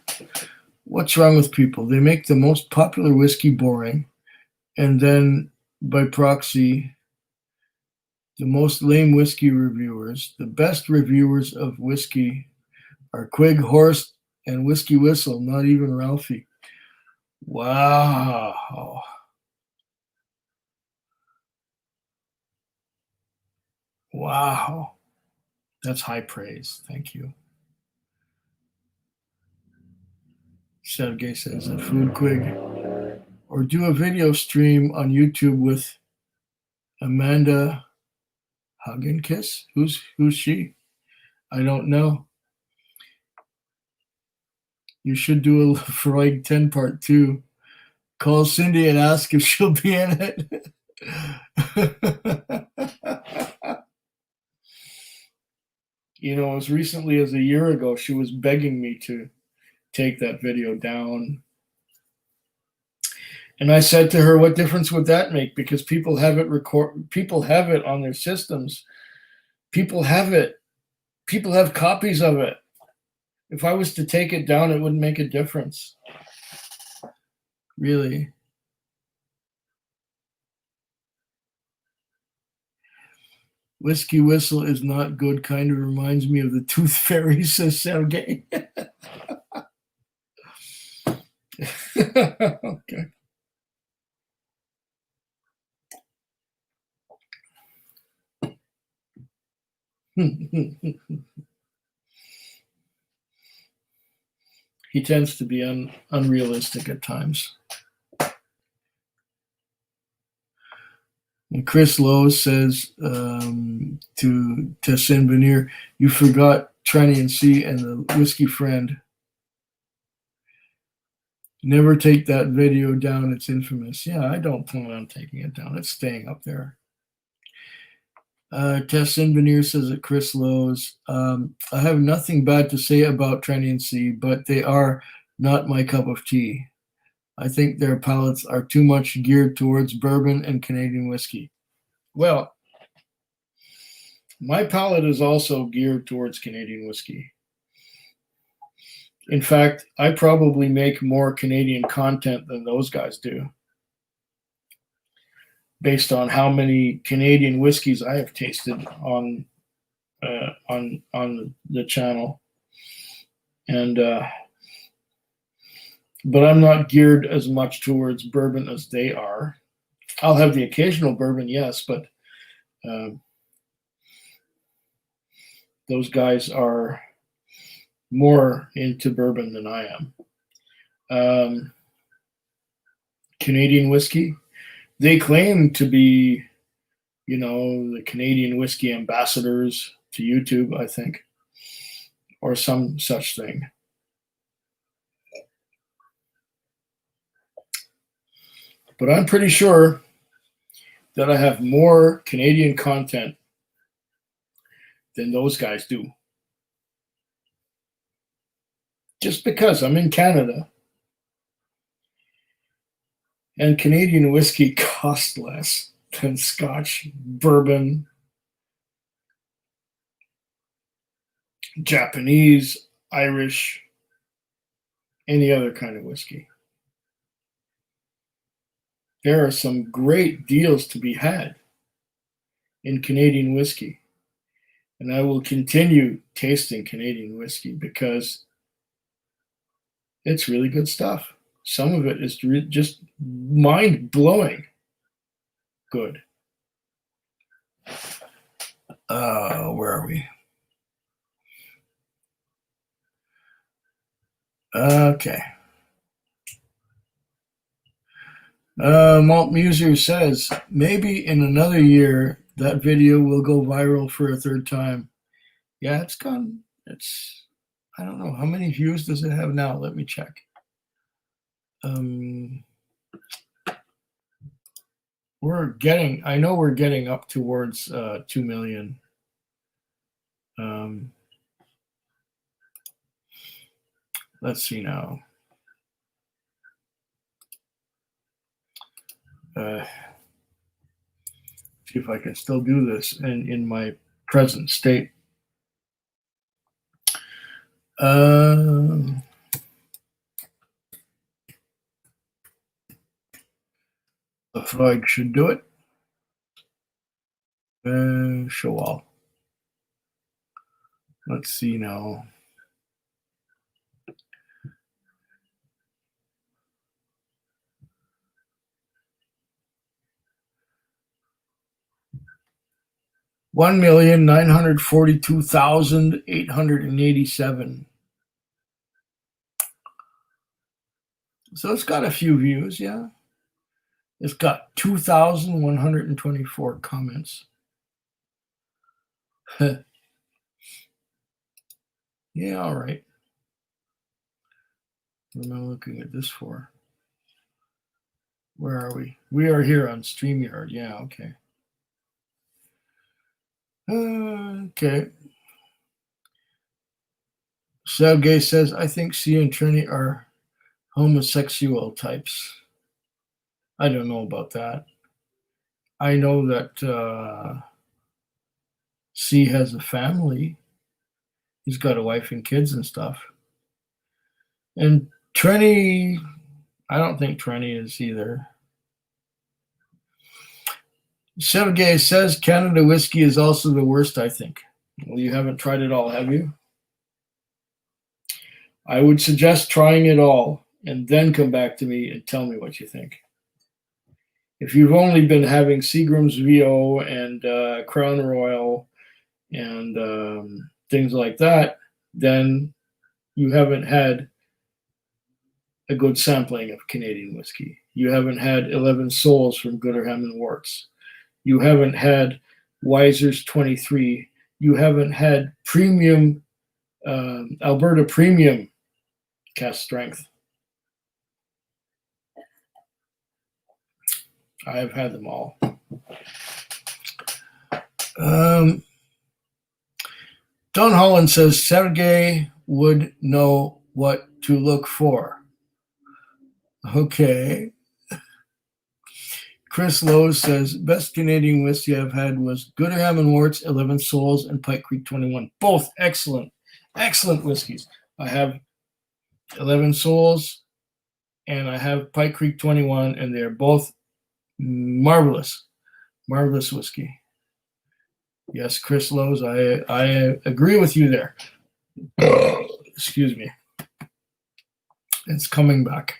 what's wrong with people? They make the most popular whiskey boring, and then by proxy, the most lame whiskey reviewers. The best reviewers of whiskey are Quig, Horst, and Whiskey Whistle, not even Ralphie. Wow. Wow. That's high praise. Thank you. Sergey says at Food Quig. Or do a video stream on YouTube with Amanda Hugginkiss? Who's she? I don't know. You should do a Freud 10 part 2. Call Cindy and ask if she'll be in it. You know, as recently as a year ago, she was begging me to take that video down. And I said to her, what difference would that make? Because people have it people have it on their systems. People have it. People have copies of it. If I was to take it down, it wouldn't make a difference. Really. Whiskey Whistle is not good. Kind of reminds me of the Tooth Fairy, says Sergey. Okay. He tends to be unrealistic at times. And Chris Lowe says to Tassin Beneer, you forgot Trenny and C and the Whiskey Friend. Never take that video down. It's infamous. Yeah, I don't plan on taking it down. It's staying up there. Tassin Beneer says at Chris Lowe's, I have nothing bad to say about Trenny and C, but they are not my cup of tea. I think their palates are too much geared towards bourbon and Canadian whiskey. Well, my palate is also geared towards Canadian whiskey. In fact, I probably make more Canadian content than those guys do, based on how many Canadian whiskeys I have tasted on the channel. And but I'm not geared as much towards bourbon as they are. I'll have the occasional bourbon, yes, but those guys are more into bourbon than I am. Canadian whiskey, they claim to be, the Canadian whiskey ambassadors to YouTube, I think, or some such thing. But I'm pretty sure that I have more Canadian content than those guys do. Just because I'm in Canada and Canadian whiskey costs less than Scotch, bourbon, Japanese, Irish, any other kind of whiskey. There are some great deals to be had in Canadian whiskey. And I will continue tasting Canadian whiskey because it's really good stuff. Some of it is just mind-blowing good. Where are we? Okay. Malt Muser says, maybe in another year, that video will go viral for a third time. Yeah, it's gone. I don't know. How many views does it have now? Let me check. I know we're getting up towards 2 million. Let's see now. See if I can still do this in my present state. The flag should do it. Show all. Let's see now. $1,942,887. So it's got a few views, yeah. It's got 2,124 comments. Yeah, all right. What am I looking at this for? Where are we? We are here on StreamYard. Yeah, okay. Okay. Sergey says, I think C and Trini are homosexual types. I don't know about that. I know that C has a family. He's got a wife and kids and stuff. And Trini, I don't think Trini is either. Sergey says Canada whiskey is also the worst, I think. Well, you haven't tried it all, have you? I would suggest trying it all and then come back to me and tell me what you think. If you've only been having Seagram's VO and Crown Royal and things like that, then you haven't had a good sampling of Canadian whiskey. You haven't had 11 Souls from Gooderham and Worts. You haven't had Weiser's 23. You haven't had premium, Alberta premium cask strength. I have had them all. Don Holland says Sergey would know what to look for. Okay. Chris Lowe says, best Canadian whiskey I've had was Gooderham and Worts, 11 Souls, and Pike Creek 21. Both excellent whiskeys. I have 11 Souls and I have Pike Creek 21, and they're both marvelous whiskey. Yes, Chris Lowe's, I agree with you there. Excuse me. It's coming back.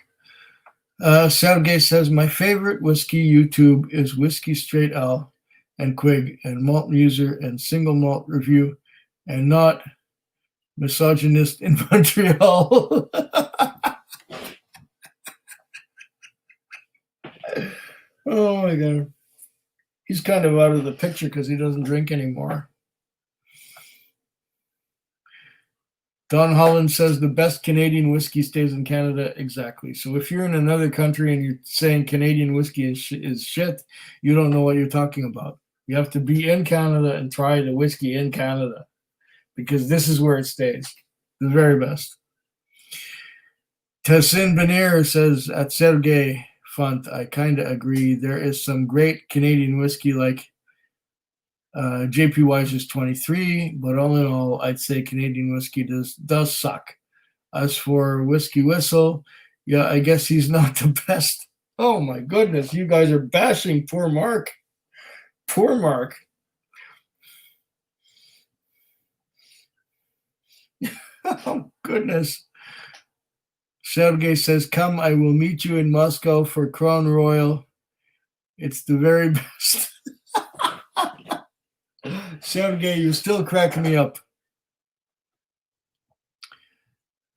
Sergey says, my favorite whiskey YouTube is Whiskey Straight Ale and Quig and Malt Muser and Single Malt Review, and not misogynist in Montreal. Oh my God. He's kind of out of the picture because he doesn't drink anymore. Don Holland says the best Canadian whiskey stays in Canada. Exactly. So if you're in another country and you're saying Canadian whiskey is shit, you don't know what you're talking about. You have to be in Canada and try the whiskey in Canada because this is where it stays. The very best. Tessin Benair says at Sergei Font, I kind of agree. There is some great Canadian whiskey like JP Weiser's 23, but all in all, I'd say Canadian whiskey does suck. As for Whiskey Whistle, yeah, I guess he's not the best. Oh my goodness, you guys are bashing poor Mark. Poor Mark. Oh goodness. Sergey says, come, I will meet you in Moscow for Crown Royal. It's the very best. Sergey, you still crack me up.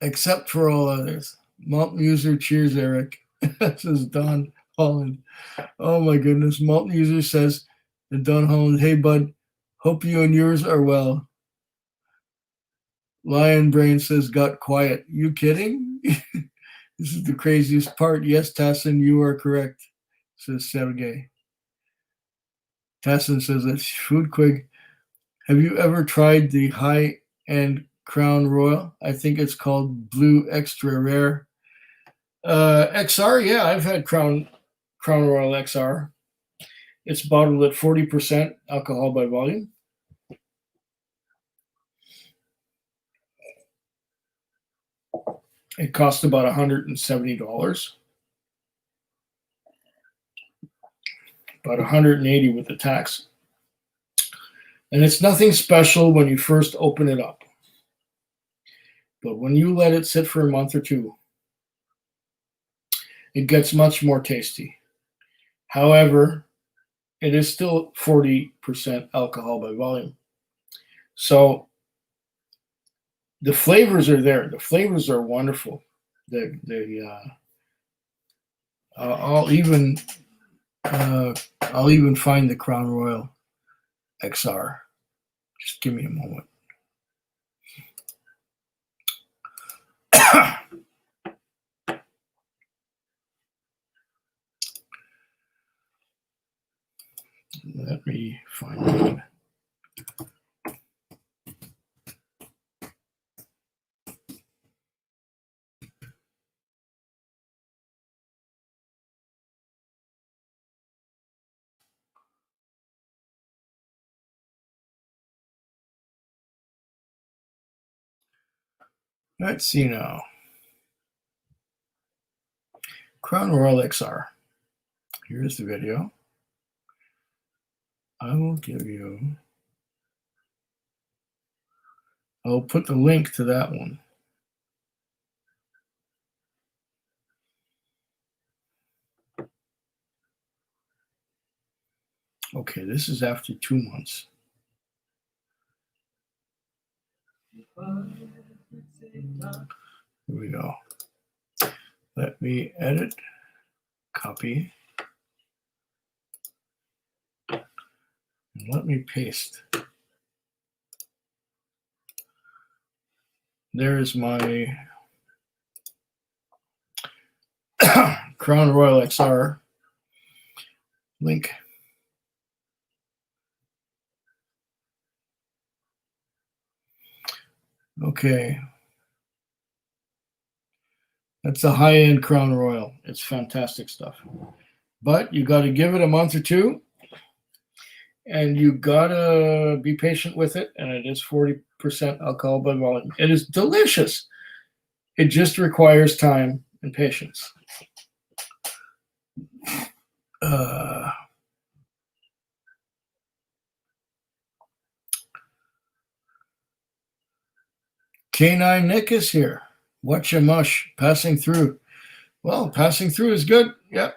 Except for all others. Mountain User, cheers, Eric. Says Don Holland. Oh my goodness. Mountain User says to Don Holland, hey bud, hope you and yours are well. Lion Brain says, got quiet. You kidding? This is the craziest part. Yes, Tassin, you are correct, says Sergey. Tassin says, that's food quick. Have you ever tried the high-end Crown Royal? I think it's called Blue Extra Rare. XR, yeah, I've had Crown Royal XR. It's bottled at 40% alcohol by volume. It cost about $170. About $180 with the tax. And it's nothing special when you first open it up. But when you let it sit for a month or two, it gets much more tasty. However, it is still 40% alcohol by volume. So the flavors are there. The flavors are wonderful. I'll even find the Crown Royal XR. Just give me a moment. Let me find it. Let's see now. Crown Royal XR. Here's the video. I'll put the link to that one. Okay, this is after 2 months. Here we go. Let me edit, copy, and let me paste. There's my Crown Royal XR link. Okay. That's a high-end Crown Royal. It's fantastic stuff. But you got to give it a month or two, and you got to be patient with it, and it is 40% alcohol by volume. It is delicious. It just requires time and patience. K9 Nick is here. Watch your mush passing through. Well, passing through is good. Yeah.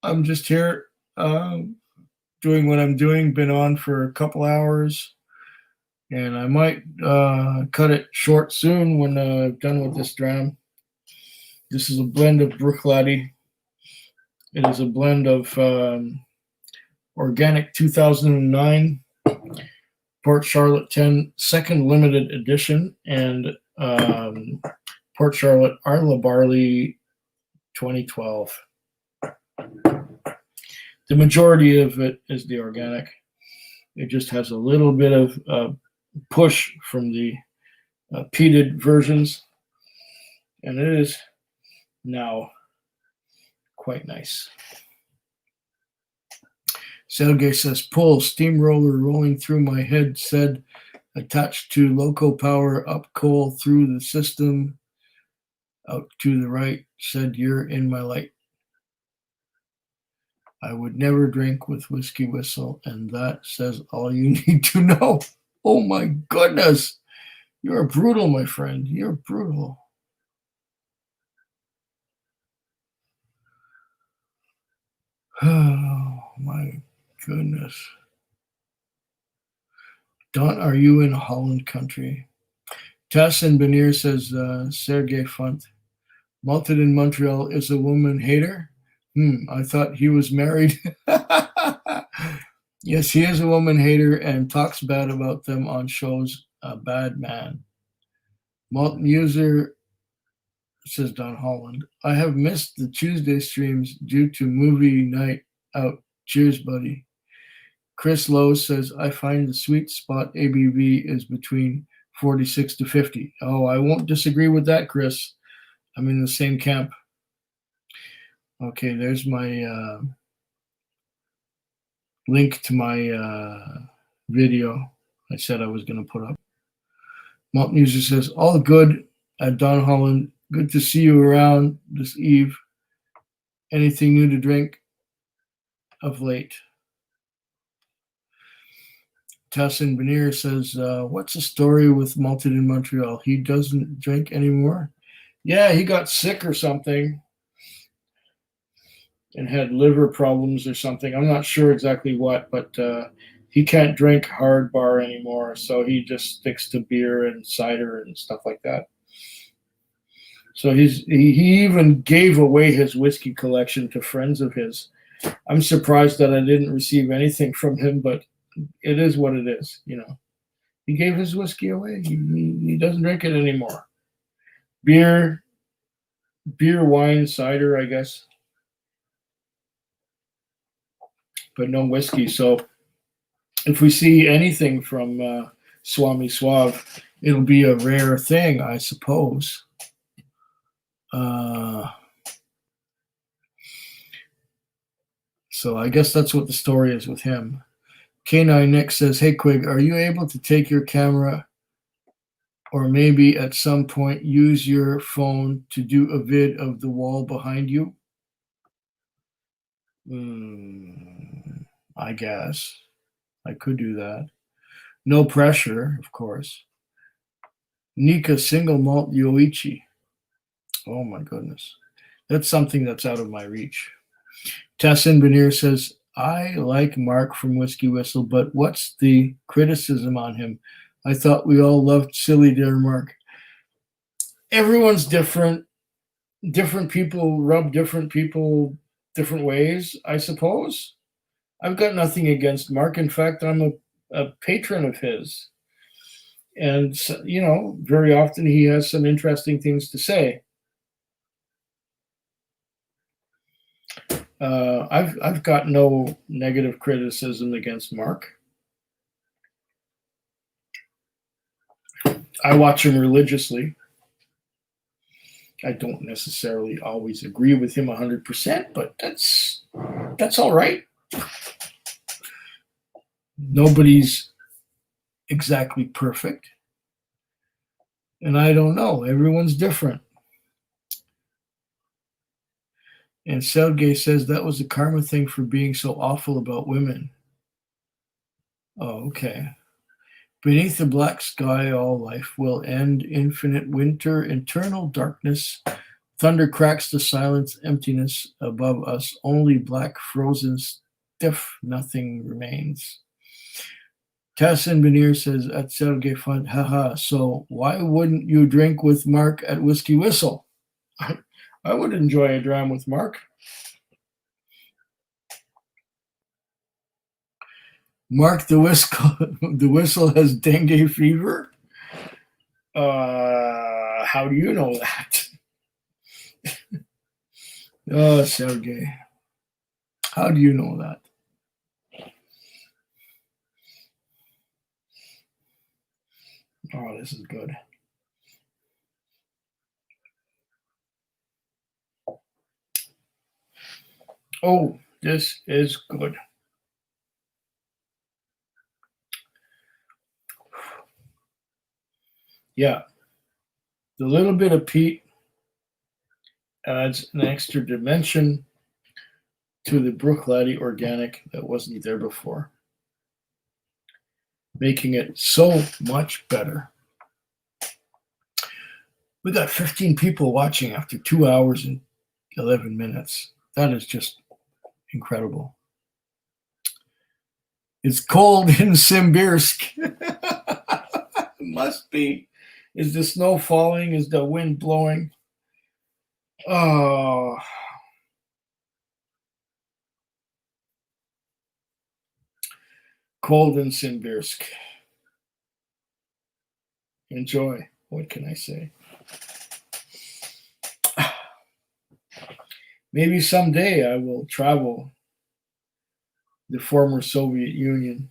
I'm just here doing what I'm doing. Been on for a couple hours. And I might cut it short soon when I'm done with this dram. This is a blend of Bruichladdich. It is a blend of Organic 2009, Port Charlotte 10, second limited edition, and Port Charlotte Arla Barley 2012. The majority of it is the organic. It just has a little bit of push from the peated versions, and it is now quite nice. Sergey says, pull, steamroller rolling through my head, said, attached to loco power, up coal through the system, out to the right, said, you're in my light. I would never drink with Whiskey Whistle, and that says all you need to know. Oh my goodness. You're brutal, my friend. You're brutal. Oh my goodness. Don, are you in Holland country? Tess and Benir says, Sergey Funt. Malted in Montreal is a woman hater? I thought he was married. Yes, he is a woman hater and talks bad about them on shows. A bad man. Malt user, says Don Holland. I have missed the Tuesday streams due to movie night out. Cheers, buddy. Chris Lowe says, I find the sweet spot ABV is between 46 to 50. Oh, I won't disagree with that, Chris. I'm in the same camp. Okay, there's my link to my video I said I was going to put up. Mountain User says, all good at Don Holland. Good to see you around this eve. Anything new to drink of late? Tassin Benir says, what's the story with Malted in Montreal? He doesn't drink anymore? Yeah, he got sick or something and had liver problems or something. I'm not sure exactly what, but he can't drink hard bar anymore, so he just sticks to beer and cider and stuff like that. So he even gave away his whiskey collection to friends of his. I'm surprised that I didn't receive anything from him, but it is what it is, you know. He gave his whiskey away. He doesn't drink it anymore. Beer, wine, cider, I guess, but no whiskey. So if we see anything from Swami Suave, it'll be a rare thing, I suppose. So I guess that's what the story is with him. K9 Nick says, hey, Quig, are you able to take your camera or maybe at some point use your phone to do a vid of the wall behind you? I guess I could do that. No pressure, of course. Nika single malt Yoichi. Oh my goodness. That's something that's out of my reach. Tassin Benir says, I like Mark from Whiskey Whistle, but what's the criticism on him? I thought we all loved Silly Dear Mark. Everyone's different. Different people rub different people different ways, I suppose. I've got nothing against Mark. In fact, I'm a patron of his. And, you know, very often he has some interesting things to say. I've got no negative criticism against Mark. I watch him religiously. I don't necessarily always agree with him 100%, but that's all right. Nobody's exactly perfect. And I don't know. Everyone's different. And Sergey says that was a karma thing for being so awful about women. Oh, okay. Beneath the black sky, all life will end. Infinite winter, eternal darkness. Thunder cracks the silence, emptiness above us. Only black, frozen, stiff, nothing remains. Tassin Beneer says at Sergey Fund, haha. So why wouldn't you drink with Mark at Whiskey Whistle? I would enjoy a dram with Mark. Mark the whistle has dengue fever. How do you know that? Oh, Sergey, how do you know that? Oh, this is good. Oh, this is good. Yeah, the little bit of peat adds an extra dimension to the Bruichladdich organic that wasn't there before, making it so much better. We got 15 people watching after 2 hours and 11 minutes. That is just incredible. It's cold in Simbirsk. Must be. Is the snow falling? Is the wind blowing? Oh. Cold in Simbirsk. Enjoy. What can I say? Maybe someday I will travel the former Soviet Union.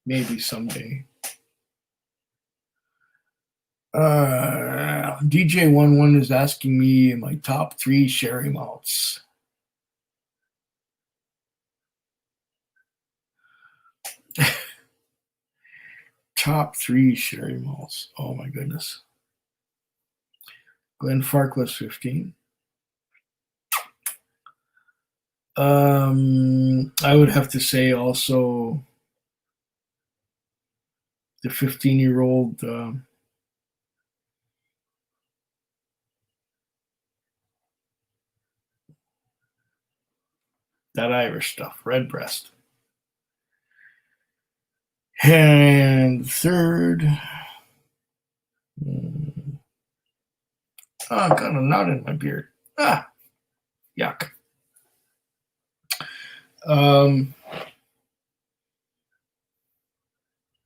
Maybe someday. DJ11 is asking me my top 3 sherry malts. Top 3 sherry malts. Oh my goodness. Glenfarclas 15. I would have to say also the 15-year-old that Irish stuff, Redbreast. And third, I got a knot in my beard. Yuck.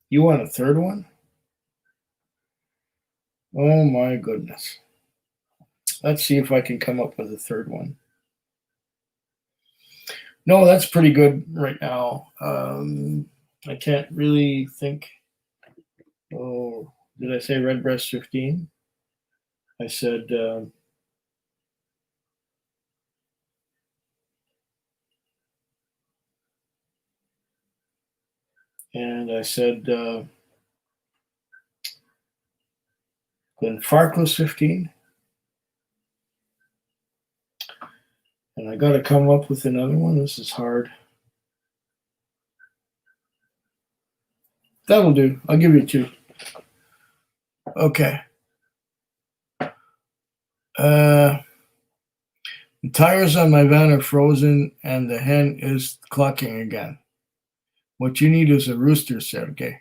You want a third one? Oh my goodness. Let's see if I can come up with a third one. No, that's pretty good right now. I can't really think. Oh, did I say Redbreast 15? I said and I said Glenfarclas 15. And I got to come up with another one. This is hard. That'll do. I'll give you 2. Okay. The tires on my van are frozen and the hen is clucking again. What you need is a rooster, Sergey.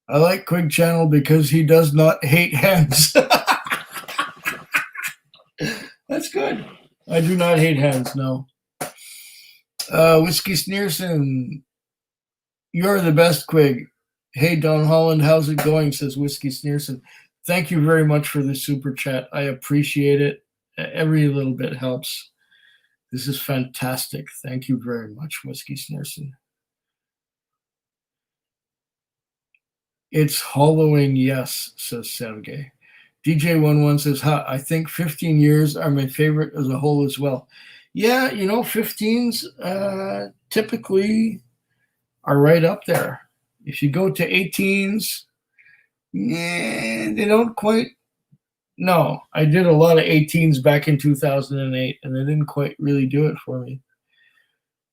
I like Quig Channel because he does not hate hens. That's good. I do not hate hens, no. Whiskey Sneerson, you're the best, Quig. Hey, Don Holland, how's it going? Says Whiskey Sneerson. Thank you very much for the super chat. I appreciate it. Every little bit helps. This is fantastic. Thank you very much, Whiskey Sneerson. It's hollowing, yes, says Sergey. DJ11 says, I think 15 years are my favorite as a whole as well. Yeah, 15s typically are right up there. If you go to 18s, they don't quite. No, I did a lot of 18s back in 2008, and they didn't quite really do it for me.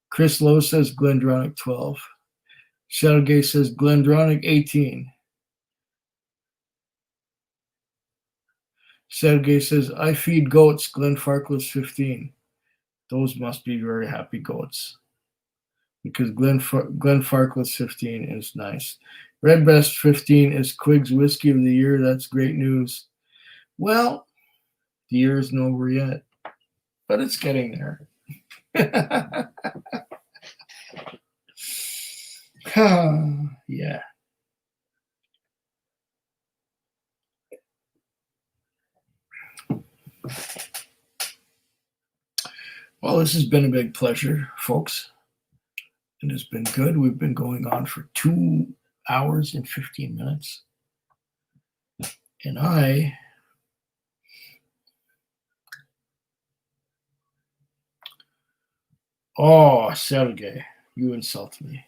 Chris Lowe says Glendronach 12. Sergey says Glendronach 18. Sergey says, I feed goats, Glenfarclas 15. Those must be very happy goats. because Glenfarclas 15 is nice. Redbreast 15 is Quig's Whiskey of the Year. That's great news. Well, the year isn't over yet, but it's getting there. Yeah. Well, this has been a big pleasure, folks. It has been good. We've been going on for 2 hours and 15 minutes. And Sergey, you insult me.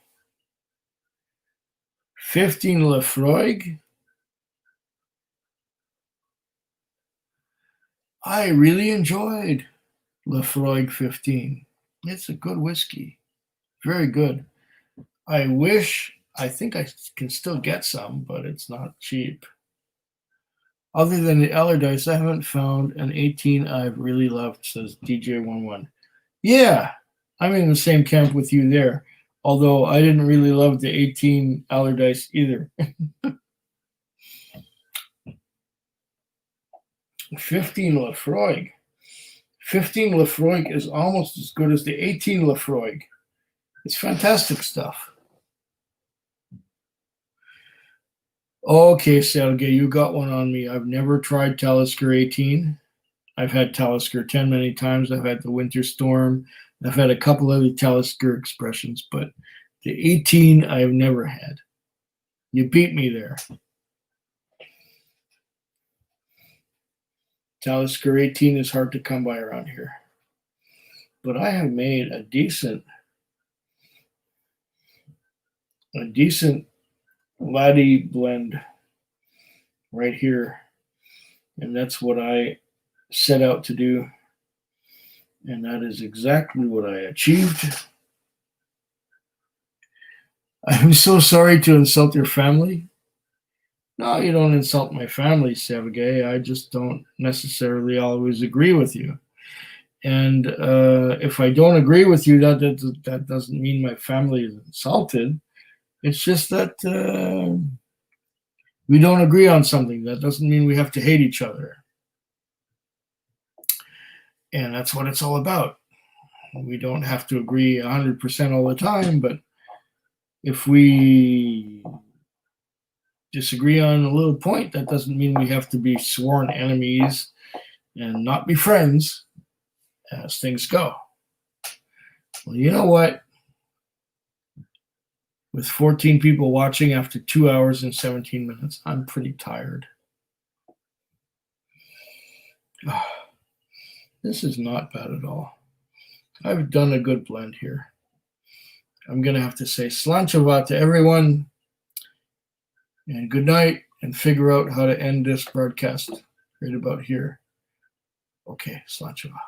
15 Lefroy. I really enjoyed Lefroy 15. It's a good whiskey. Very good. I think I can still get some, but it's not cheap. Other than the Allardyce, I haven't found an 18 I've really loved, says DJ11. Yeah, I'm in the same camp with you there. Although I didn't really love the 18 Allardyce either. 15 Lefroy. 15 Lefroy is almost as good as the 18 Lefroy. It's fantastic stuff. Okay, Sergey, you got one on me. I've never tried Talisker 18. I've had Talisker 10 many times. I've had the Winter Storm. I've had a couple other Talisker expressions, but the 18 I've never had. You beat me there. Talisker 18 is hard to come by around here. But I have made a decent laddie blend right here. And that's what I set out to do. And that is exactly what I achieved. I'm so sorry to insult your family. No, you don't insult my family, Sergey. I just don't necessarily always agree with you. And if I don't agree with you, that doesn't mean my family is insulted. It's just that we don't agree on something. That doesn't mean we have to hate each other. And that's what it's all about. We don't have to agree 100% all the time, but if we disagree on a little point, that doesn't mean we have to be sworn enemies and not be friends as things go. Well, you know what? With 14 people watching after 2 hours and 17 minutes, I'm pretty tired. This is not bad at all. I've done a good blend here. I'm going to have to say slanchava to everyone, and good night, and figure out how to end this broadcast right about here. Okay, slanchava.